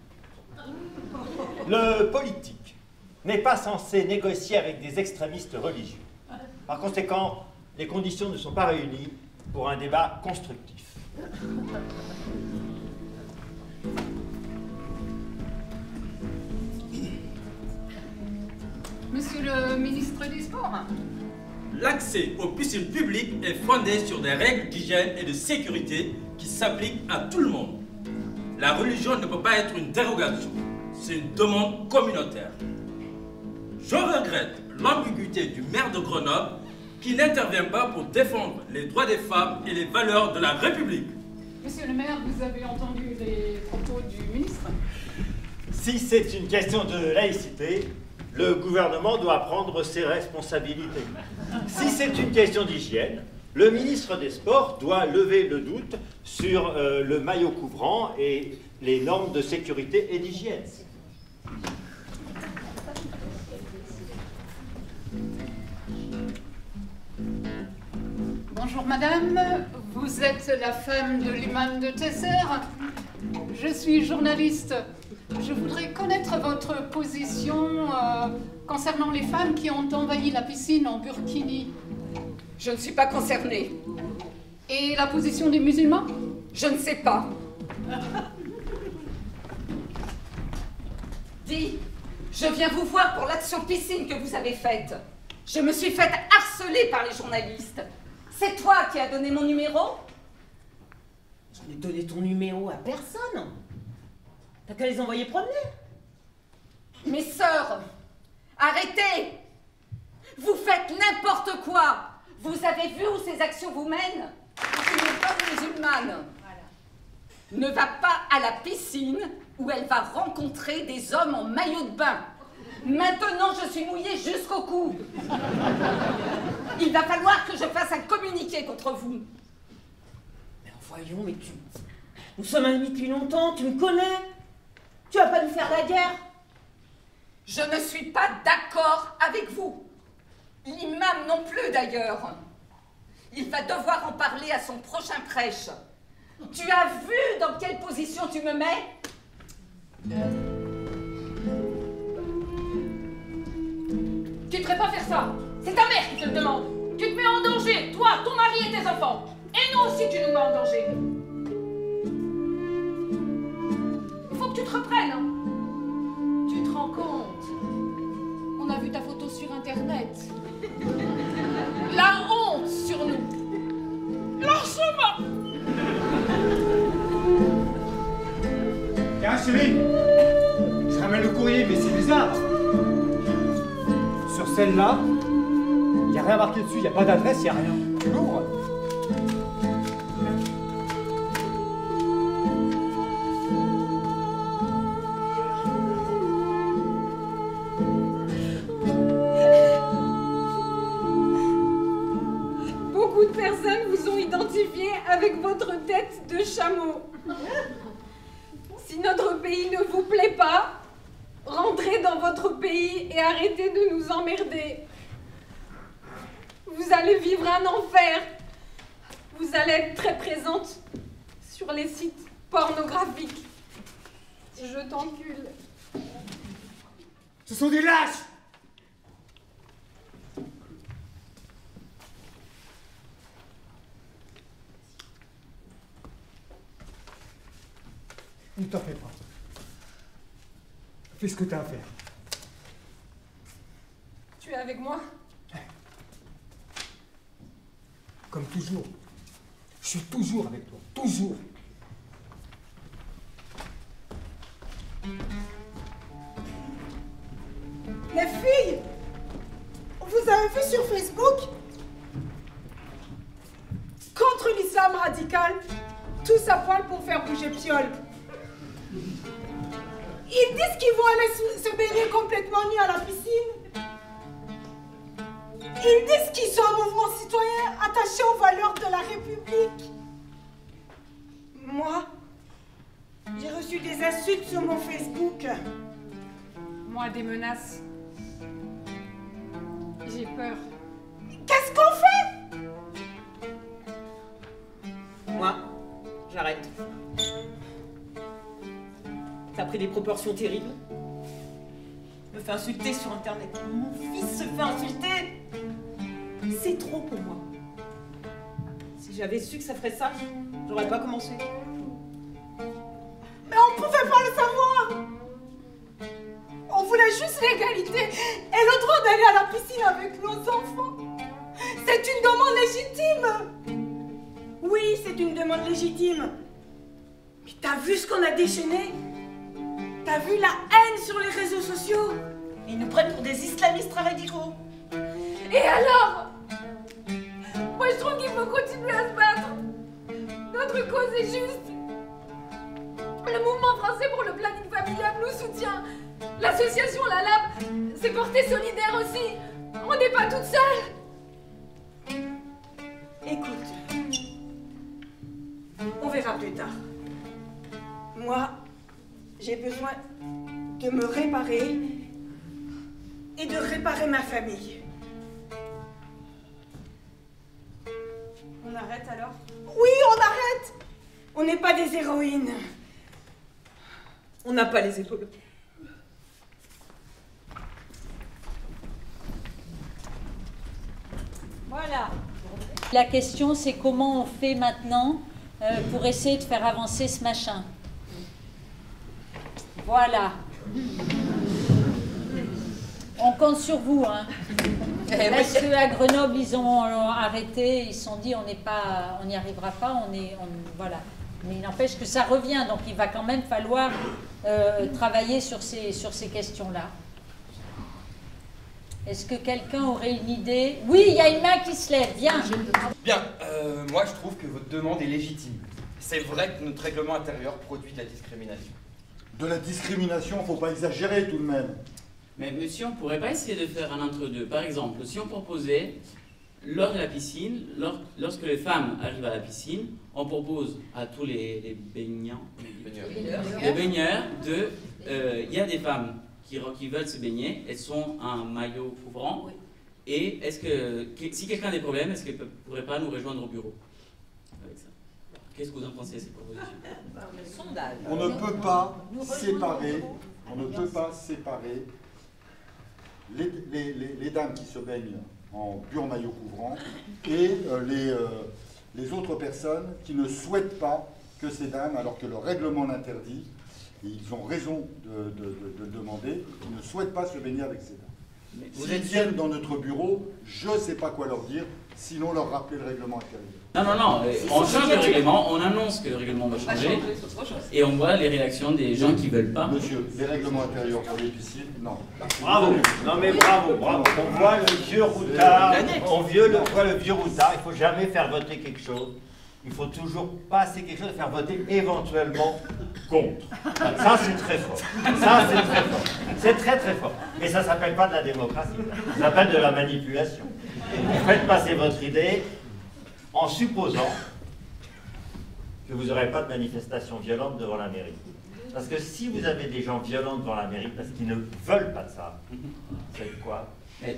Le politique n'est pas censé négocier avec des extrémistes religieux. Par conséquent, les conditions ne sont pas réunies pour un débat constructif. Monsieur le ministre des Sports. L'accès aux piscines publiques est fondé sur des règles d'hygiène et de sécurité qui s'appliquent à tout le monde. La religion ne peut pas être une dérogation, c'est une demande communautaire. Je regrette l'ambiguïté du maire de Grenoble qui n'intervient pas pour défendre les droits des femmes et les valeurs de la République. Monsieur le maire, vous avez entendu les propos du ministre? Si c'est une question de laïcité, le gouvernement doit prendre ses responsabilités. Si c'est une question d'hygiène, le ministre des Sports doit lever le doute sur le maillot couvrant et les normes de sécurité et d'hygiène. Bonjour madame, vous êtes la femme de l'imam de Tesser. Je suis journaliste. Je voudrais connaître votre position concernant les femmes qui ont envahi la piscine en burkini. Je ne suis pas concernée. Et la position des musulmans? Je ne sais pas. Dis, je viens vous voir pour l'action piscine que vous avez faite. Je me suis faite harceler par les journalistes. C'est toi qui as donné mon numéro? J'en ai donné ton numéro à personne. T'as qu'à les envoyer promener. Mes sœurs, arrêtez! Vous faites n'importe quoi! Vous avez vu où ces actions vous mènent? Une femme musulmane ne va pas à la piscine où elle va rencontrer des hommes en maillot de bain. Maintenant, je suis mouillée jusqu'au cou. Il va falloir que je fasse un communiqué contre vous. Mais voyons, mais tu... Nous sommes amis depuis longtemps, tu me connais. Tu vas pas nous faire la guerre. Je ne suis pas d'accord avec vous. L'imam non plus, d'ailleurs. Il va devoir en parler à son prochain prêche. Tu as vu dans quelle position tu me mets? Tu ne devrais pas faire ça. C'est ta mère qui te le demande. Tu te mets en danger, toi, ton mari et tes enfants. Et nous aussi, tu nous mets en danger. Il faut que tu te reprennes. Hein. Tu te rends compte? On a vu ta photo sur Internet. La honte sur nous. Lâche-moi. Tiens, chérie, je ramène le courrier, mais c'est bizarre. Sur celle-là, il n'y a rien marqué dessus, il n'y a pas d'adresse, il n'y a rien. Tu l'ouvres. Beaucoup de personnes vous ont identifié avec votre tête de chameau. Si notre pays ne vous plaît pas, rentrez dans votre pays et arrêtez de nous emmerder. Vous allez vivre un enfer. Vous allez être très présente sur les sites pornographiques. Je t'encule. Ce sont des lâches! Ne t'en fais pas. Fais ce que tu as à faire. Tu avec moi? Comme toujours. Je suis toujours avec toi. Toujours. Les filles, vous avez vu sur Facebook? Contre l'islam radical, tous à poil pour faire bouger Piole. Ils disent qu'ils vont aller se baigner complètement nus à la piscine. Ils disent qu'ils sont un mouvement citoyen attaché aux valeurs de la République. Moi, j'ai reçu des insultes sur mon Facebook. Moi, des menaces. J'ai peur. Qu'est-ce qu'on fait? Moi, j'arrête. Ça a pris des proportions terribles. Me fait insulter sur Internet. Mon fils se fait insulter. C'est trop pour moi. Si j'avais su que ça ferait ça, j'aurais pas commencé. Mais on pouvait pas le savoir. On voulait juste l'égalité et le droit d'aller à la piscine avec nos enfants. C'est une demande légitime. Oui, c'est une demande légitime. Mais t'as vu ce qu'on a déchaîné? T'as vu la haine sur les réseaux sociaux? Ils nous prennent pour des islamistes radicaux. Et alors? Moi, je trouve qu'il faut continuer à se battre. Notre cause est juste. Le mouvement français pour le planning familial nous soutient. L'association La Lab s'est portée solidaire aussi. On n'est pas toutes seules. Écoute, on verra plus tard. Moi, j'ai besoin de me réparer et de réparer ma famille. On arrête alors? Oui, on arrête. On n'est pas des héroïnes. On n'a pas les épaules. Voilà. La question, c'est comment on fait maintenant pour essayer de faire avancer ce machin. Voilà. On compte sur vous, hein. Parce qu'à Grenoble, ils ont arrêté, ils se sont dit on n'y arrivera pas, voilà. Mais il n'empêche que ça revient, donc il va quand même falloir travailler sur ces questions-là. Est-ce que quelqu'un aurait une idée? Oui, il y a une main qui se lève, viens. Bien, moi je trouve que votre demande est légitime. C'est vrai que notre règlement intérieur produit de la discrimination. De la discrimination, faut pas exagérer tout de même. Mais monsieur, on pourrait pas essayer de faire un entre-deux. Par exemple, si on proposait, lors de la piscine, lorsque les femmes arrivent à la piscine, on propose à tous les baigneurs, il y a des femmes qui veulent se baigner, elles sont un maillot couvrant. Oui. Et est-ce que, si quelqu'un a des problèmes, est-ce qu'elle ne pourrait pas nous rejoindre au bureau avec ça? Qu'est-ce que vous en pensez de cette proposition? On ne peut pas séparer, les dames qui se baignent en pur maillot couvrant et les autres personnes qui ne souhaitent pas que ces dames, alors que le règlement l'interdit, et ils ont raison de le demander, ils ne souhaitent pas se baigner avec ces dames. S'ils viennent dans notre bureau, je ne sais pas quoi leur dire, sinon leur rappeler le règlement intérieur. Non, on change le règlement, on annonce que le règlement va changer, et on voit les réactions des gens qui ne veulent pas. Monsieur, les règlements intérieurs pour les piscines, non. Bravo, non mais bravo. On voit le vieux routard, on voit le vieux routard, il ne faut jamais faire voter quelque chose. Il faut toujours passer quelque chose et faire voter éventuellement contre. Ça, c'est très fort. Ça, c'est très fort. C'est très très fort. Et ça ne s'appelle pas de la démocratie. Ça s'appelle de la manipulation. Vous faites passer votre idée en supposant que vous n'aurez pas de manifestation violente devant la mairie. Parce que si vous avez des gens violents devant la mairie parce qu'ils ne veulent pas de ça, c'est quoi?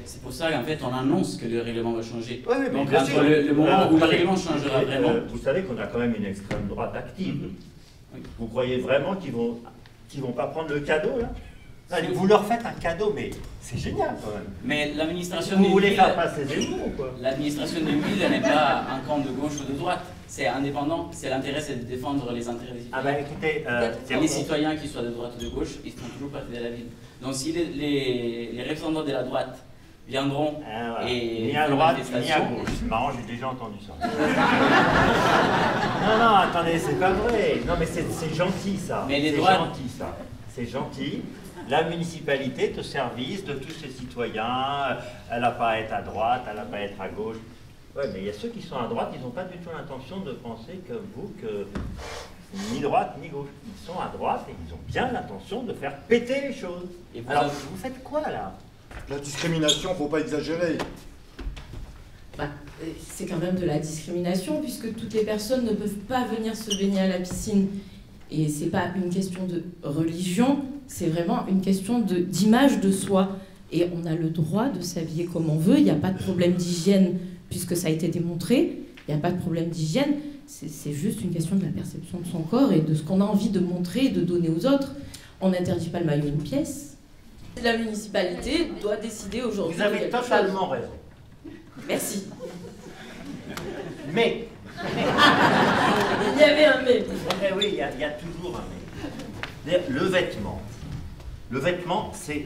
C'est pour ça qu'en fait on annonce que le règlement va changer. Oui, mais donc entre le moment où le règlement changera vraiment. Vous savez qu'on a quand même une extrême droite active. Vous croyez vraiment qu'ils vont pas prendre le cadeau là? Vous leur faites un cadeau, mais c'est génial quand même. Mais l'administration vous voulez faire passer des mots, quoi? L'administration d'une ville, elle n'est pas un camp de gauche ou de droite. C'est indépendant. C'est l'intérêt, c'est de défendre les intérêts des citoyens. Ah bah écoutez, les citoyens qui soient de droite ou de gauche, ils font toujours partie de la ville. Donc si les représentants de la droite viendront et ni à feront droite, manifestation. ni à gauche. C'est marrant, j'ai déjà entendu ça. Non, attendez, c'est pas vrai. Non, mais c'est gentil, ça. Mais les c'est droits- gentil, ça. C'est gentil. La municipalité est au service de tous ses citoyens. Elle n'a pas à être à droite, elle n'a pas à être à gauche. Ouais, mais il y a ceux qui sont à droite, ils n'ont pas du tout l'intention de penser comme vous que ni droite ni gauche. Ils sont à droite et ils ont bien l'intention de faire péter les choses. Et vous Alors, avez- vous faites quoi, là? La discrimination, faut pas exagérer. C'est quand même de la discrimination puisque toutes les personnes ne peuvent pas venir se baigner à la piscine. Et c'est pas une question de religion, c'est vraiment une question d'image de soi. Et on a le droit de s'habiller comme on veut, il n'y a pas de problème d'hygiène puisque ça a été démontré, il n'y a pas de problème d'hygiène, c'est juste une question de la perception de son corps et de ce qu'on a envie de montrer et de donner aux autres. On n'interdit pas le maillot une pièce. La municipalité doit décider aujourd'hui. Vous avez totalement raison. Merci. Mais. Il y avait un mais. Oui, il y a toujours un mais. Le vêtement. Le vêtement, c'est...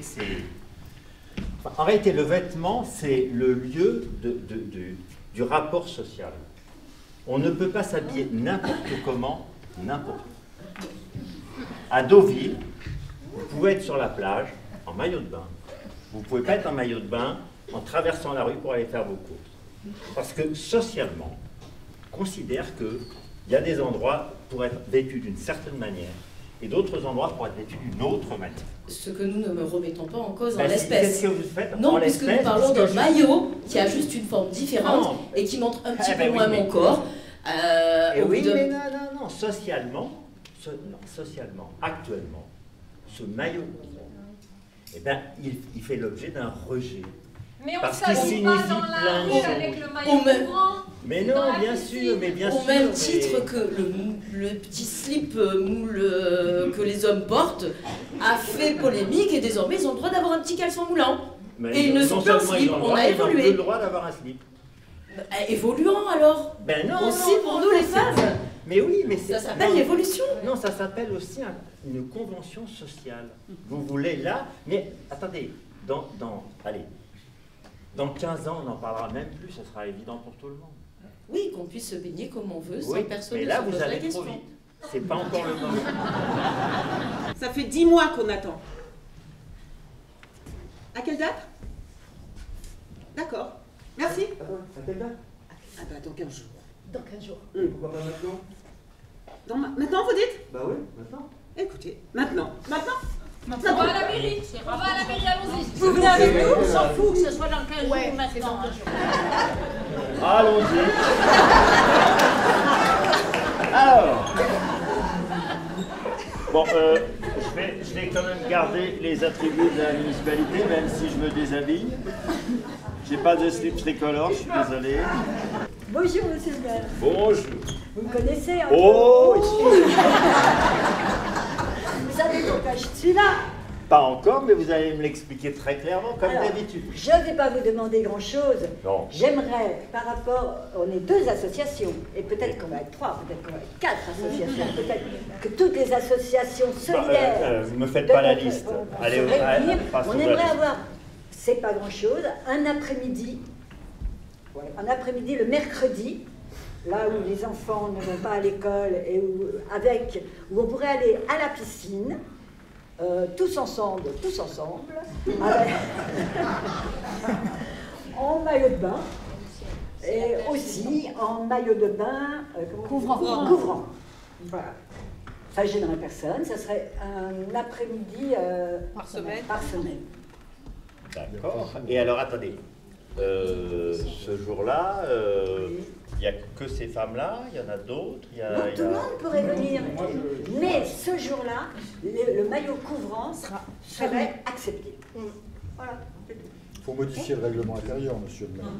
Enfin, en réalité, le vêtement, c'est le lieu du rapport social. On ne peut pas s'habiller n'importe comment, n'importe où. À Deauville, vous pouvez être sur la plage en maillot de bain. Vous ne pouvez pas être en maillot de bain en traversant la rue pour aller faire vos courses. Parce que socialement, on considère qu'il y a des endroits pour être vêtus d'une certaine manière et d'autres endroits pour être vêtus d'une autre manière. Ce que nous ne me remettons pas en cause en Ben, l'espèce. c'est ce que vous faites Non, en puisque nous l'espèce, parlons puisque d'un je- maillot qui a juste une forme différente Non. et qui montre un petit Eh ben peu oui, moins mais- mon corps. Eh au oui, bout de- mais non, socialement, actuellement, ce maillot, eh ben, il fait l'objet d'un rejet. Mais on Parce qu'il s'habille pas signifie dans la plein de rue choses. avec le Au maillot même- couvrant. Mais Dans non, la bien piscine. sûr, mais bien Au sûr. même mais- titre que le petit slip moule que les hommes portent a fait polémique et désormais ils ont le droit d'avoir un petit caleçon moulant. Mais Et ils ne non sont plus en seulement ils slip, ont le on droit, a ils n'ont plus évolué. le droit d'avoir un slip. Évoluant alors. Ben non, Aussi non, pour non, nous les c'est- femmes. Mais oui, mais c'est... Ça s'appelle non, l'évolution. Non, ça s'appelle aussi une convention sociale. Vous voulez là... Mais attendez, allez, dans 15 ans, on n'en parlera même plus, ça sera évident pour tout le monde. Oui, qu'on puisse se baigner comme on veut sans Oui, personne mais ne là, se vous pose la allez trop question. vite. C'est pas encore le moment. Ça fait 10 mois qu'on attend. À quelle date? D'accord. Merci. À quelle date? Ah bah dans 15 jours. Dans 15 jours. Pourquoi pas maintenant? Maintenant vous dites? Bah oui, maintenant. Écoutez, maintenant. Maintenant. On va à la mairie. On va à la mairie, allons-y. Vous venez avec nous? On s'en fout que ce soit dans 15 jours ou maintenant. Allons-y. Alors. Bon, je vais quand même garder les attributs de la municipalité, même si je me déshabille. J'ai pas de slip tricolore, je suis désolé. Bonjour, monsieur le maire. Bonjour. Vous me connaissez hein? Oh, Vous savez pourquoi je suis là? pas encore, mais vous allez me l'expliquer très clairement, comme Alors, d'habitude. je ne vais pas vous demander grand-chose. Non. J'aimerais, par rapport, on est 2 associations, et peut-être qu'on va être 3, peut-être qu'on va être 4 associations, peut-être que toutes les associations solidaires... me faites de pas la notre- liste. vont Allez, se réunir. passons On à la aimerait liste. avoir, c'est pas grand-chose, un après-midi, un après-midi le mercredi, là où les enfants ne vont pas à l'école et où on pourrait aller à la piscine, tous ensemble, avec- en maillot de bain, et aussi en maillot de bain couvrant. Voilà. Ça ne gênerait personne, ça serait un après-midi par semaine. D'accord. Et alors, attendez. Ce jour-là, il n'y a que ces femmes-là, il y en a d'autres. Non, tout le monde pourrait venir. Mais ce jour-là, le maillot couvrant serait accepté. Voilà. Il faut modifier le règlement intérieur, monsieur le maire.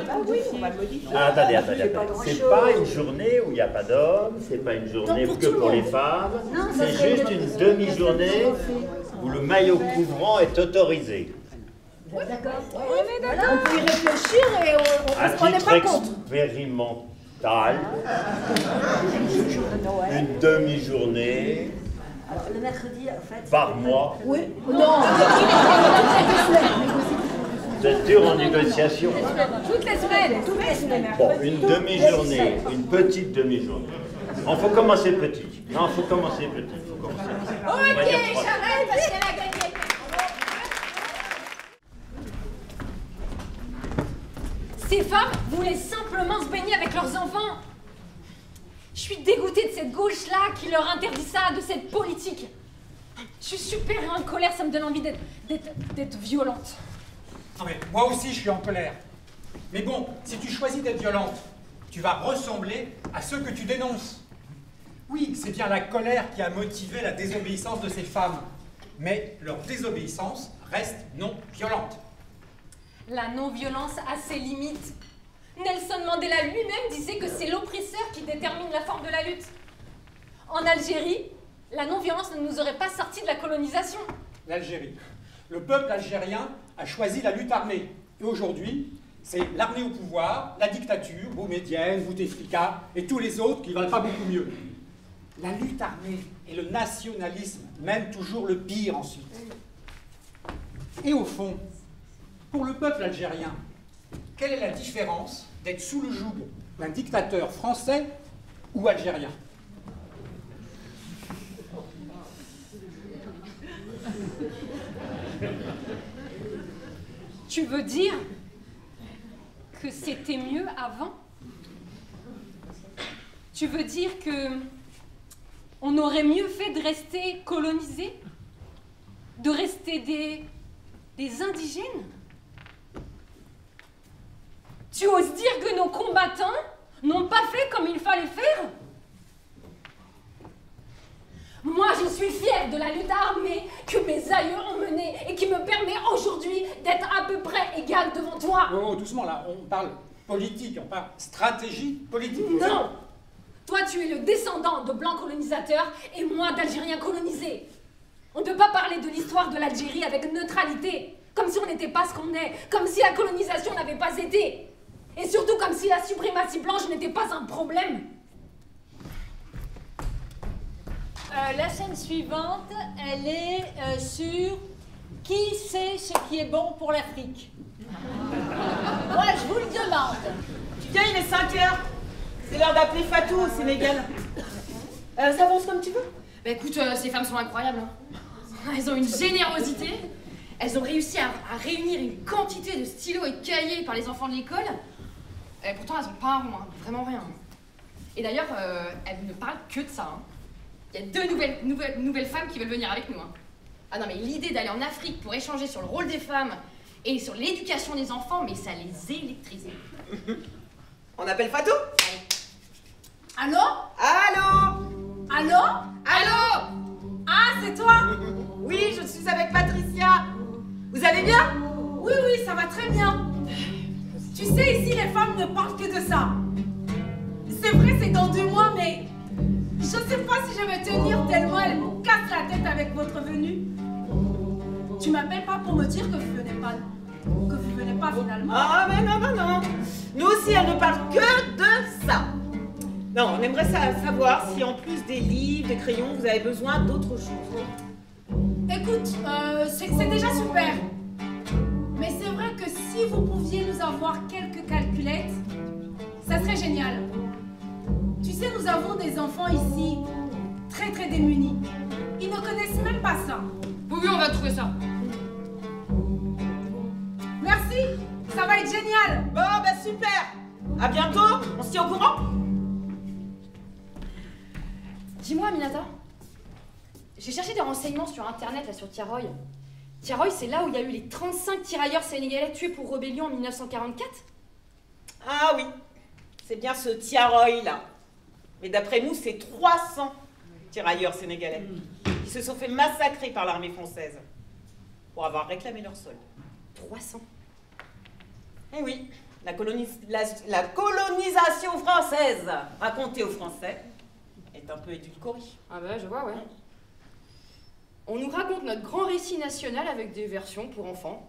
Ah oui, on va le modifier. Ah, attendez. C'est pas C'est grand-chose. pas une journée où il n'y a pas d'hommes, c'est pas une journée pour que tout le pour les monde. femmes, Non, ça c'est serait juste une- une demi-journée où le maillot couvrant est autorisé. D'accord. Voilà, on peut y réfléchir et À on n'est titre pas contre. expérimental, Noël. une demi-journée Alors, le mercredi, en fait... par mois. Oui, non. Vous êtes dur en négociation. Toutes les semaines. Bon, une demi-journée, une petite demi-journée. Il faut commencer petit. Non, il faut commencer petit. Ok, j'arrête parce qu'elle a gagné. Ces femmes voulaient simplement se baigner avec leurs enfants. Je suis dégoûtée de cette gauche-là qui leur interdit ça, de cette politique. Je suis super en colère, ça me donne envie d'être violente. Non mais moi aussi je suis en colère. Mais bon, si tu choisis d'être violente, tu vas ressembler à ceux que tu dénonces. Oui, c'est bien la colère qui a motivé la désobéissance de ces femmes. Mais leur désobéissance reste non violente. La non-violence a ses limites. Nelson Mandela lui-même disait que c'est l'oppresseur qui détermine la forme de la lutte. En Algérie, la non-violence ne nous aurait pas sortis de la colonisation. L'Algérie. Le peuple algérien a choisi la lutte armée. Et aujourd'hui, c'est l'armée au pouvoir, la dictature, Boumedienne, Bouteflika et tous les autres qui ne valent pas beaucoup mieux. La lutte armée et le nationalisme mènent toujours le pire ensuite. Et au fond, pour le peuple algérien, quelle est la différence d'être sous le joug d'un dictateur français ou algérien? Tu veux dire que c'était mieux avant? Tu veux dire que on aurait mieux fait de rester colonisés? De rester des indigènes? Tu oses dire que nos combattants n'ont pas fait comme il fallait faire? Moi, je suis fière de la lutte armée que mes aïeux ont menée et qui me permet aujourd'hui d'être à peu près égale devant toi. Oh, doucement là, on parle politique, on parle stratégie politique. Non! Toi, tu es le descendant de blancs colonisateurs et moi d'Algériens colonisés. On ne peut pas parler de l'histoire de l'Algérie avec neutralité, comme si on n'était pas ce qu'on est, comme si la colonisation n'avait pas été. Et surtout comme si la suprématie blanche n'était pas un problème. La scène suivante, elle est sur qui sait ce qui est bon pour l'Afrique. Moi, je vous le demande. Tu viens, il est 5 heures. C'est l'heure d'appeler Fatou au Sénégal. Ça avance comme tu veux. Bah écoute, ces femmes sont incroyables. Elles ont une générosité. Elles ont réussi à réunir une quantité de stylos et de cahiers par les enfants de l'école. Et pourtant, elles n'ont pas un rond, hein, vraiment rien. Et d'ailleurs, elles ne parlent que de ça. Hein. Il y a deux nouvelles femmes qui veulent venir avec nous. Hein. Ah non, mais l'idée d'aller en Afrique pour échanger sur le rôle des femmes et sur l'éducation des enfants, mais ça les électrise. On appelle Fatou? Allô? Allô? Allô? Allô? Ah, c'est toi? Oui, je suis avec Patricia. Vous allez bien? Oui, oui, ça va très bien. Tu sais, ici, les femmes ne parlent que de ça. C'est vrai, c'est dans 2 mois, mais je sais pas si je vais tenir tellement elle me casse la tête avec votre venue. Tu m'appelles pas pour me dire que vous venez pas finalement. Ah, mais non. Nous aussi, elle ne parle que de ça. Non, on aimerait savoir si en plus des livres, des crayons, vous avez besoin d'autre chose. Écoute, c'est déjà super. Mais c'est vrai que si vous pouviez nous avoir quelques calculettes, ça serait génial. Tu sais, nous avons des enfants ici, très très démunis. Ils ne connaissent même pas ça. Oui, on va trouver ça. Merci, ça va être génial. Bon, bah super. À bientôt, on se tient au courant. Dis-moi, Aminata, j'ai cherché des renseignements sur internet, là, sur Tiaroy. Tiaroy, c'est là où il y a eu les 35 tirailleurs sénégalais tués pour rébellion en 1944? Ah oui, c'est bien ce Tiaroy là. Mais d'après nous, c'est 300 tirailleurs sénégalais qui se sont fait massacrer par l'armée française pour avoir réclamé leur solde. 300? Eh oui, la colonisation française, racontée aux Français, est un peu édulcorée. Ah bah je vois, ouais. On nous raconte notre grand récit national avec des versions pour enfants.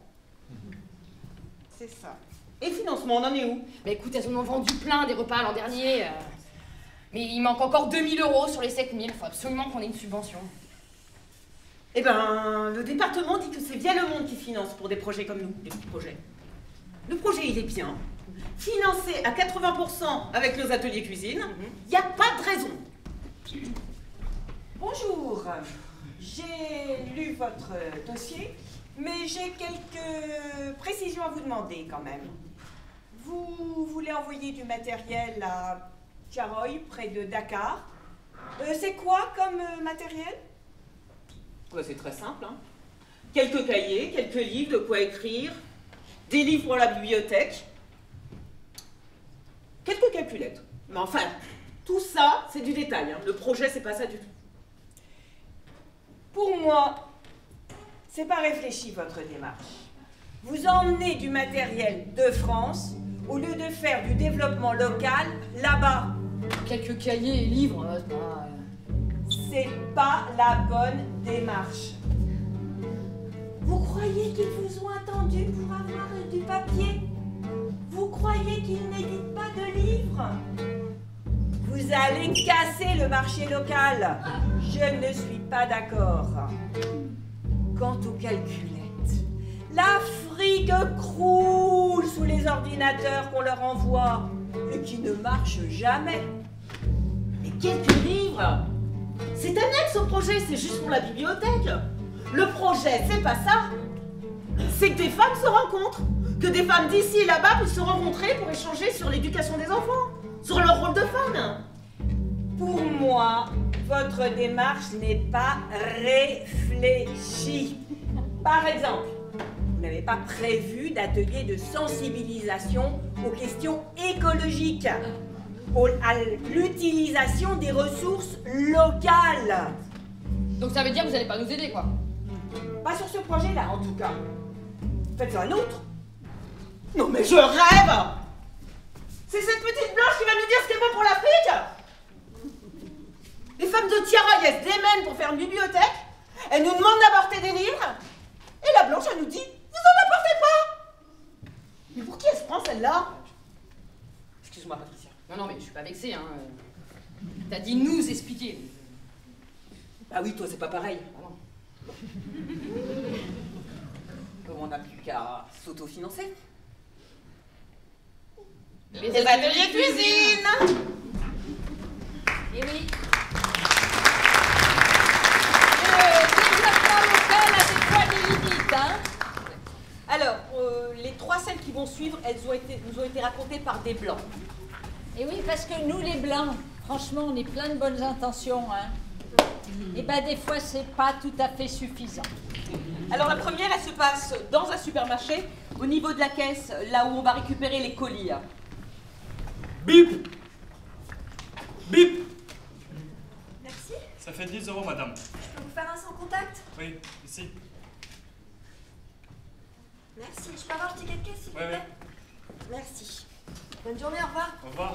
C'est ça. Et le financement, on en est où? Bah écoute, elles en ont vendu plein des repas l'an dernier. Mais il manque encore 2000 € sur les 7000. Faut absolument qu'on ait une subvention. Eh ben, le département dit que c'est Via le Monde qui finance pour des projets comme nous, des petits projets. Le projet, il est bien. Financé à 80% avec nos ateliers cuisine. Il n'y a pas de raison. Bonjour. J'ai lu votre dossier, mais j'ai quelques précisions à vous demander quand même. Vous voulez envoyer du matériel à Tiaroy, près de Dakar. C'est quoi comme matériel? C'est très simple. Hein. Quelques cahiers, quelques livres, de quoi écrire, des livres pour la bibliothèque, quelques calculettes. Mais enfin, tout ça, c'est du détail. Hein. Le projet, c'est pas ça du tout. Pour moi, c'est pas réfléchi votre démarche. Vous emmenez du matériel de France au lieu de faire du développement local là-bas. Quelques cahiers et livres, c'est pas la bonne démarche. Vous croyez qu'ils vous ont attendu pour avoir du papier? Vous croyez qu'ils n'éditent pas de livres? Vous allez casser le marché local. Je ne suis pas d'accord. Quant aux calculettes, l'Afrique croule sous les ordinateurs qu'on leur envoie et qui ne marchent jamais. Mais quelques livres, c'est annexe au projet, c'est juste pour la bibliothèque. Le projet, c'est pas ça. C'est que des femmes se rencontrent, que des femmes d'ici et là-bas puissent se rencontrer pour échanger sur l'éducation des enfants, sur leur rôle de femme. Pour moi, votre démarche n'est pas réfléchie. Par exemple, vous n'avez pas prévu d'atelier de sensibilisation aux questions écologiques, à l'utilisation des ressources locales. Donc ça veut dire que vous n'allez pas nous aider, quoi? Pas sur ce projet-là, en tout cas. Faites un autre. Non mais je rêve! C'est cette petite blanche qui va nous dire ce qui est bon pour l'Afrique? Les femmes de Tiaroy, elles se démènent pour faire une bibliothèque. Elles nous demandent d'apporter des livres. Et la blanche, elle nous dit, vous en apportez pas! Mais pour qui elle se prend, celle-là? Excuse-moi, Patricia. Non, mais je suis pas vexée, hein. T'as dit nous expliquer. Bah oui, toi, c'est pas pareil. Comme on n'a plus qu'à s'autofinancer. Les ateliers cuisine! Et oui. Le développement local a des fois des limites, hein. Alors, les 3 scènes qui vont suivre, nous ont été racontées par des blancs. Et oui, parce que nous, les blancs, franchement, on est plein de bonnes intentions, hein. Et ben des fois, c'est pas tout à fait suffisant. Alors la première, elle se passe dans un supermarché, au niveau de la caisse, là où on va récupérer les colis. Bip! Bip! Merci. Ça fait 10 €, madame. Je peux vous faire un sans contact? Oui, ici. Merci. Je peux avoir le ticket de caisse, s'il vous plaît? Oui. Merci. Bonne journée, au revoir. Au revoir.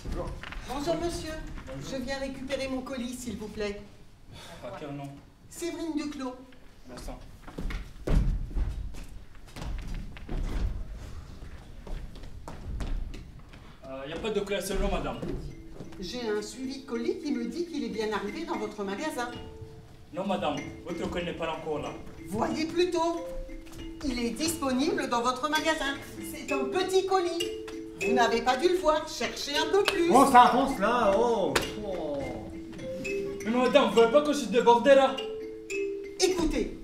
Bonjour. Bonjour monsieur, je viens récupérer mon colis s'il vous plaît. À quel nom? Séverine Duclos. Merci. Il n'y a pas de clé à ce nom, madame. J'ai un suivi de colis qui me dit qu'il est bien arrivé dans votre magasin. Non, madame, votre colis n'est pas encore là. Voyez plutôt. Il est disponible dans votre magasin. C'est un petit colis. Vous n'avez pas dû le voir. Cherchez un peu plus. Oh, ça avance là, oh. Mais madame, vous voyez pas que je suis débordé là? Écoutez,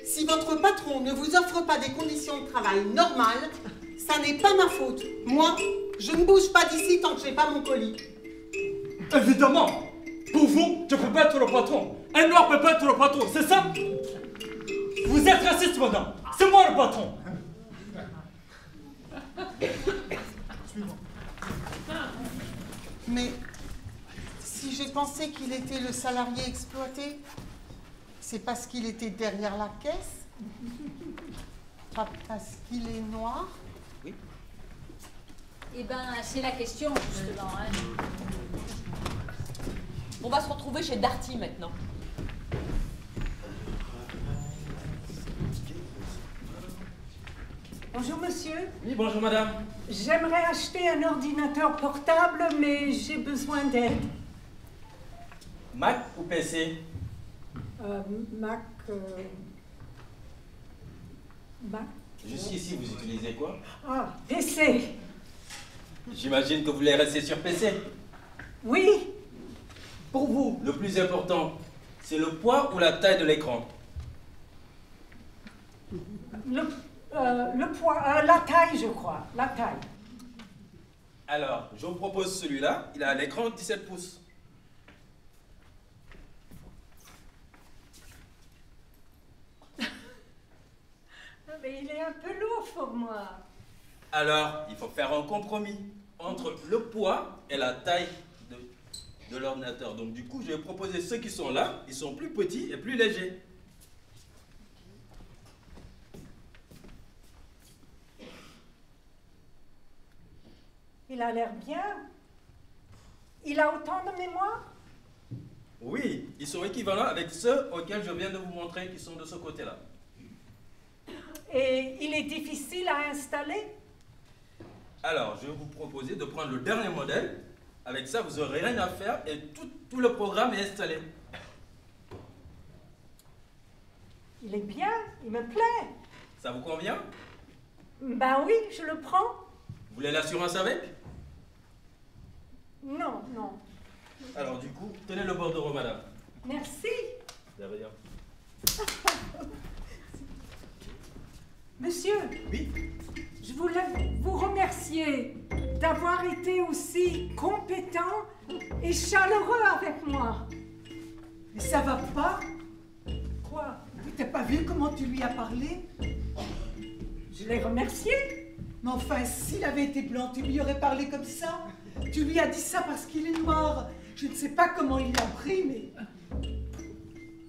si votre patron ne vous offre pas des conditions de travail normales, ça n'est pas ma faute. Moi, je ne bouge pas d'ici tant que j'ai pas mon colis. Évidemment. Pour vous, je peux pas être le patron. Un noir peut pas être le patron, c'est ça? Vous êtes raciste, madame. C'est moi le patron. Mais si j'ai pensé qu'il était le salarié exploité, c'est parce qu'il était derrière la caisse? Pas parce qu'il est noir? Oui. Eh ben, c'est la question, justement, hein. On va se retrouver chez Darty maintenant. Bonjour monsieur. Oui, bonjour madame. J'aimerais acheter un ordinateur portable, mais j'ai besoin d'aide. Mac ou PC? Mac. Mac. Jusqu'ici, vous utilisez quoi? Ah, PC. J'imagine que vous voulez rester sur PC. Oui, pour vous. Le plus important, c'est le poids ou la taille de l'écran? Le poids, la taille, je crois, la taille. Alors, je vous propose celui-là. Il a l'écran 17 pouces. Mais il est un peu lourd pour moi. Alors, il faut faire un compromis entre le poids et la taille de l'ordinateur. Donc du coup, je vais proposer ceux qui sont là. Ils sont plus petits et plus légers. Il a l'air bien. Il a autant de mémoire? Oui, ils sont équivalents avec ceux auxquels je viens de vous montrer qui sont de ce côté-là. Et il est difficile à installer? Alors, je vais vous proposer de prendre le dernier modèle. Avec ça, vous n'aurez rien à faire et tout le programme est installé. Il est bien, il me plaît. Ça vous convient? Ben oui, je le prends. Vous voulez l'assurance avec? Non, non. Alors du coup, tenez le bordereau, madame. Merci. De rien. Monsieur, oui. Je voulais vous remercier d'avoir été aussi compétent et chaleureux avec moi. Mais ça va pas? Quoi? Tu t'as pas vu comment tu lui as parlé? Je l'ai remercié. Mais enfin, s'il avait été blanc, tu lui aurais parlé comme ça? Tu lui as dit ça parce qu'il est noir. Je ne sais pas comment il l'a pris, mais...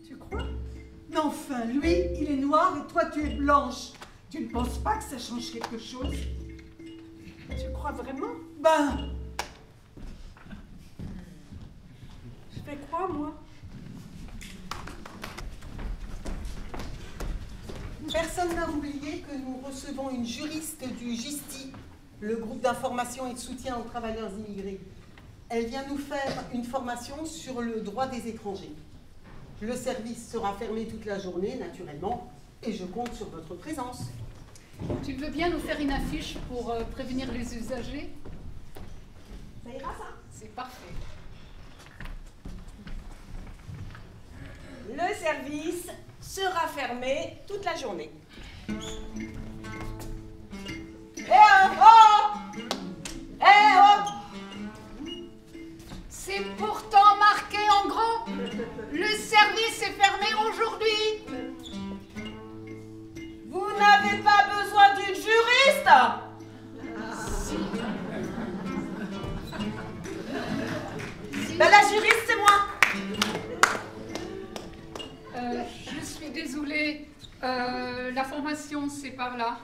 Tu crois? Mais enfin, lui, il est noir et toi, tu es blanche. Tu ne penses pas que ça change quelque chose? Tu crois vraiment? Ben... Je fais quoi, moi? Personne n'a oublié que nous recevons une juriste du GISTI, le groupe d'information et de soutien aux travailleurs immigrés. Elle vient nous faire une formation sur le droit des étrangers. Le service sera fermé toute la journée, naturellement, et je compte sur votre présence. Tu veux bien nous faire une affiche pour prévenir les usagers? Ça ira, ça? C'est parfait. Le service sera fermé toute la journée. Eh oh! Eh oh! C'est pourtant marqué en gros. Le service est fermé aujourd'hui. Vous n'avez pas besoin d'une juriste? Si. Ben, la juriste, c'est moi. Je suis désolée. La formation, c'est par là.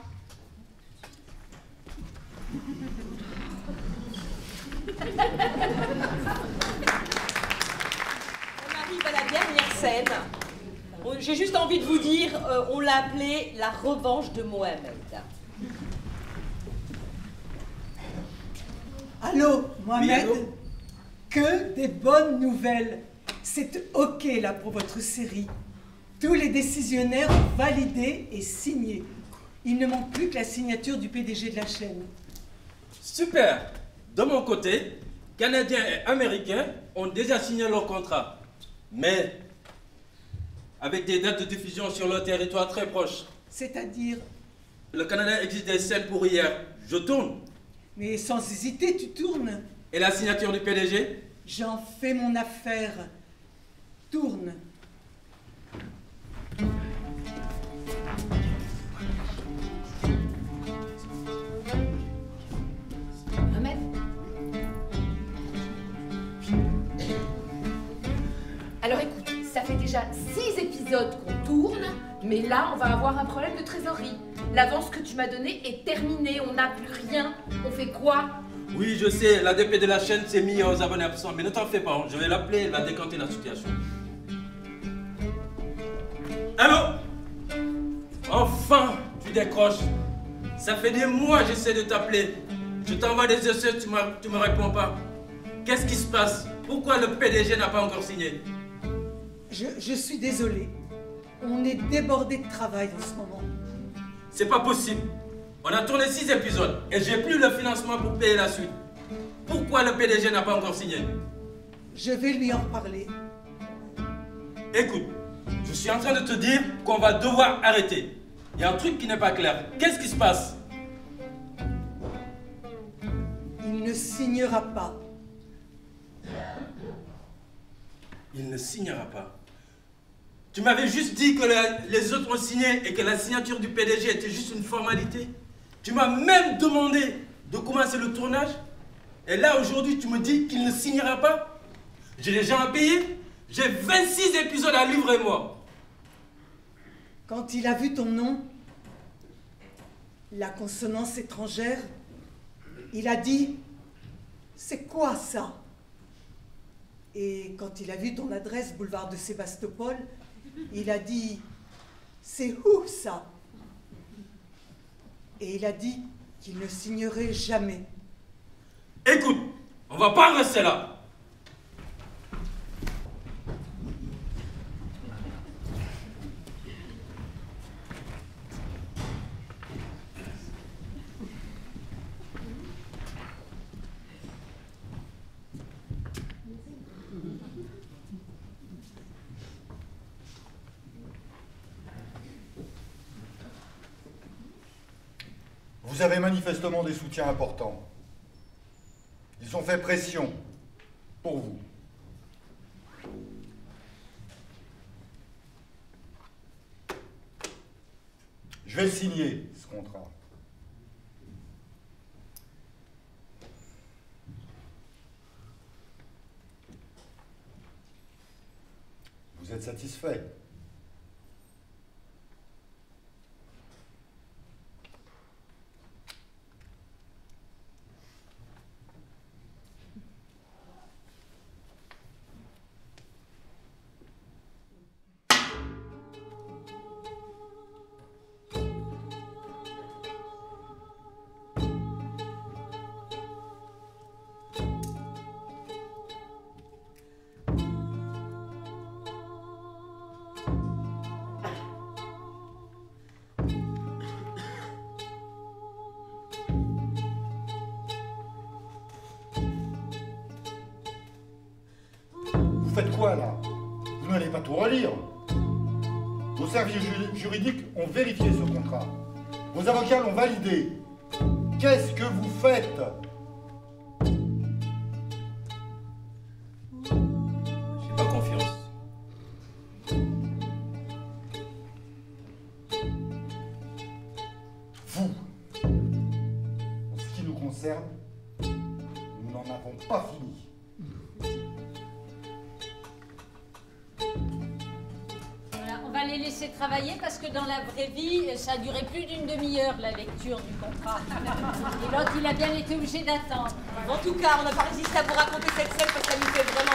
On arrive à la dernière scène. J'ai juste envie de vous dire, on l'a appelée la revanche de Mohamed. Allô, Mohamed? Oui, allô? Que des bonnes nouvelles. C'est OK là pour votre série. Tous les décisionnaires ont validé et signé. Il ne manque plus que la signature du PDG de la chaîne. Super! De mon côté, Canadiens et Américains ont déjà signé leur contrat. Mais avec des dates de diffusion sur leur territoire très proches. C'est-à-dire? Le Canada exige des scènes pour hier. Je tourne. Mais sans hésiter, tu tournes. Et la signature du PDG? J'en fais mon affaire. Tourne. Ahmed? Alors écoute, ça fait déjà 6 épisodes qu'on tourne, mais là on va avoir un problème de trésorerie. L'avance que tu m'as donnée est terminée, on n'a plus rien. On fait quoi? Oui, je sais, l'ADP de la chaîne s'est mis aux abonnés absents, mais ne t'en fais pas, je vais l'appeler, elle va décanter la situation. Allô? Enfin, tu décroches. Ça fait des mois que j'essaie de t'appeler. Je t'envoie des essais, tu me réponds pas. Qu'est-ce qui se passe? Pourquoi le PDG n'a pas encore signé? Je suis désolée. On est débordé de travail en ce moment. c'est pas possible. On a tourné 6 épisodes et j'ai plus le financement pour payer la suite. Pourquoi le PDG n'a pas encore signé? Je vais lui en parler. Écoute, je suis en train de te dire qu'on va devoir arrêter. Il y a un truc qui n'est pas clair. Qu'est-ce qui se passe? Il ne signera pas. Il ne signera pas. Tu m'avais juste dit que les autres ont signé et que la signature du PDG était juste une formalité. Tu m'as même demandé de commencer le tournage. Et là, aujourd'hui, tu me dis qu'il ne signera pas. J'ai des gens à payer. J'ai 26 épisodes à livrer, moi. Quand il a vu ton nom, la consonance étrangère, il a dit « C'est quoi ça ?» Et quand il a vu ton adresse, boulevard de Sébastopol, il a dit « C'est où ça ?» Et il a dit qu'il ne signerait jamais. Écoute, on va pas rester là. Vous avez manifestement des soutiens importants. Ils ont fait pression pour vous. Je vais le signer, ce contrat. Vous êtes satisfait? Vous faites quoi là? Vous n'allez pas tout relire. Vos services juridiques ont vérifié ce contrat. Vos avocats l'ont validé. Qu'est-ce que vous faites? J'ai pas confiance. Vous, en ce qui nous concerne, nous n'en avons pas fini. On va les laisser travailler parce que dans la vraie vie, ça a duré plus d'une demi-heure la lecture du contrat. Et l'autre, il a bien été obligé d'attendre. En tout cas, on n'a pas résisté à vous raconter cette scène parce que ça nous fait vraiment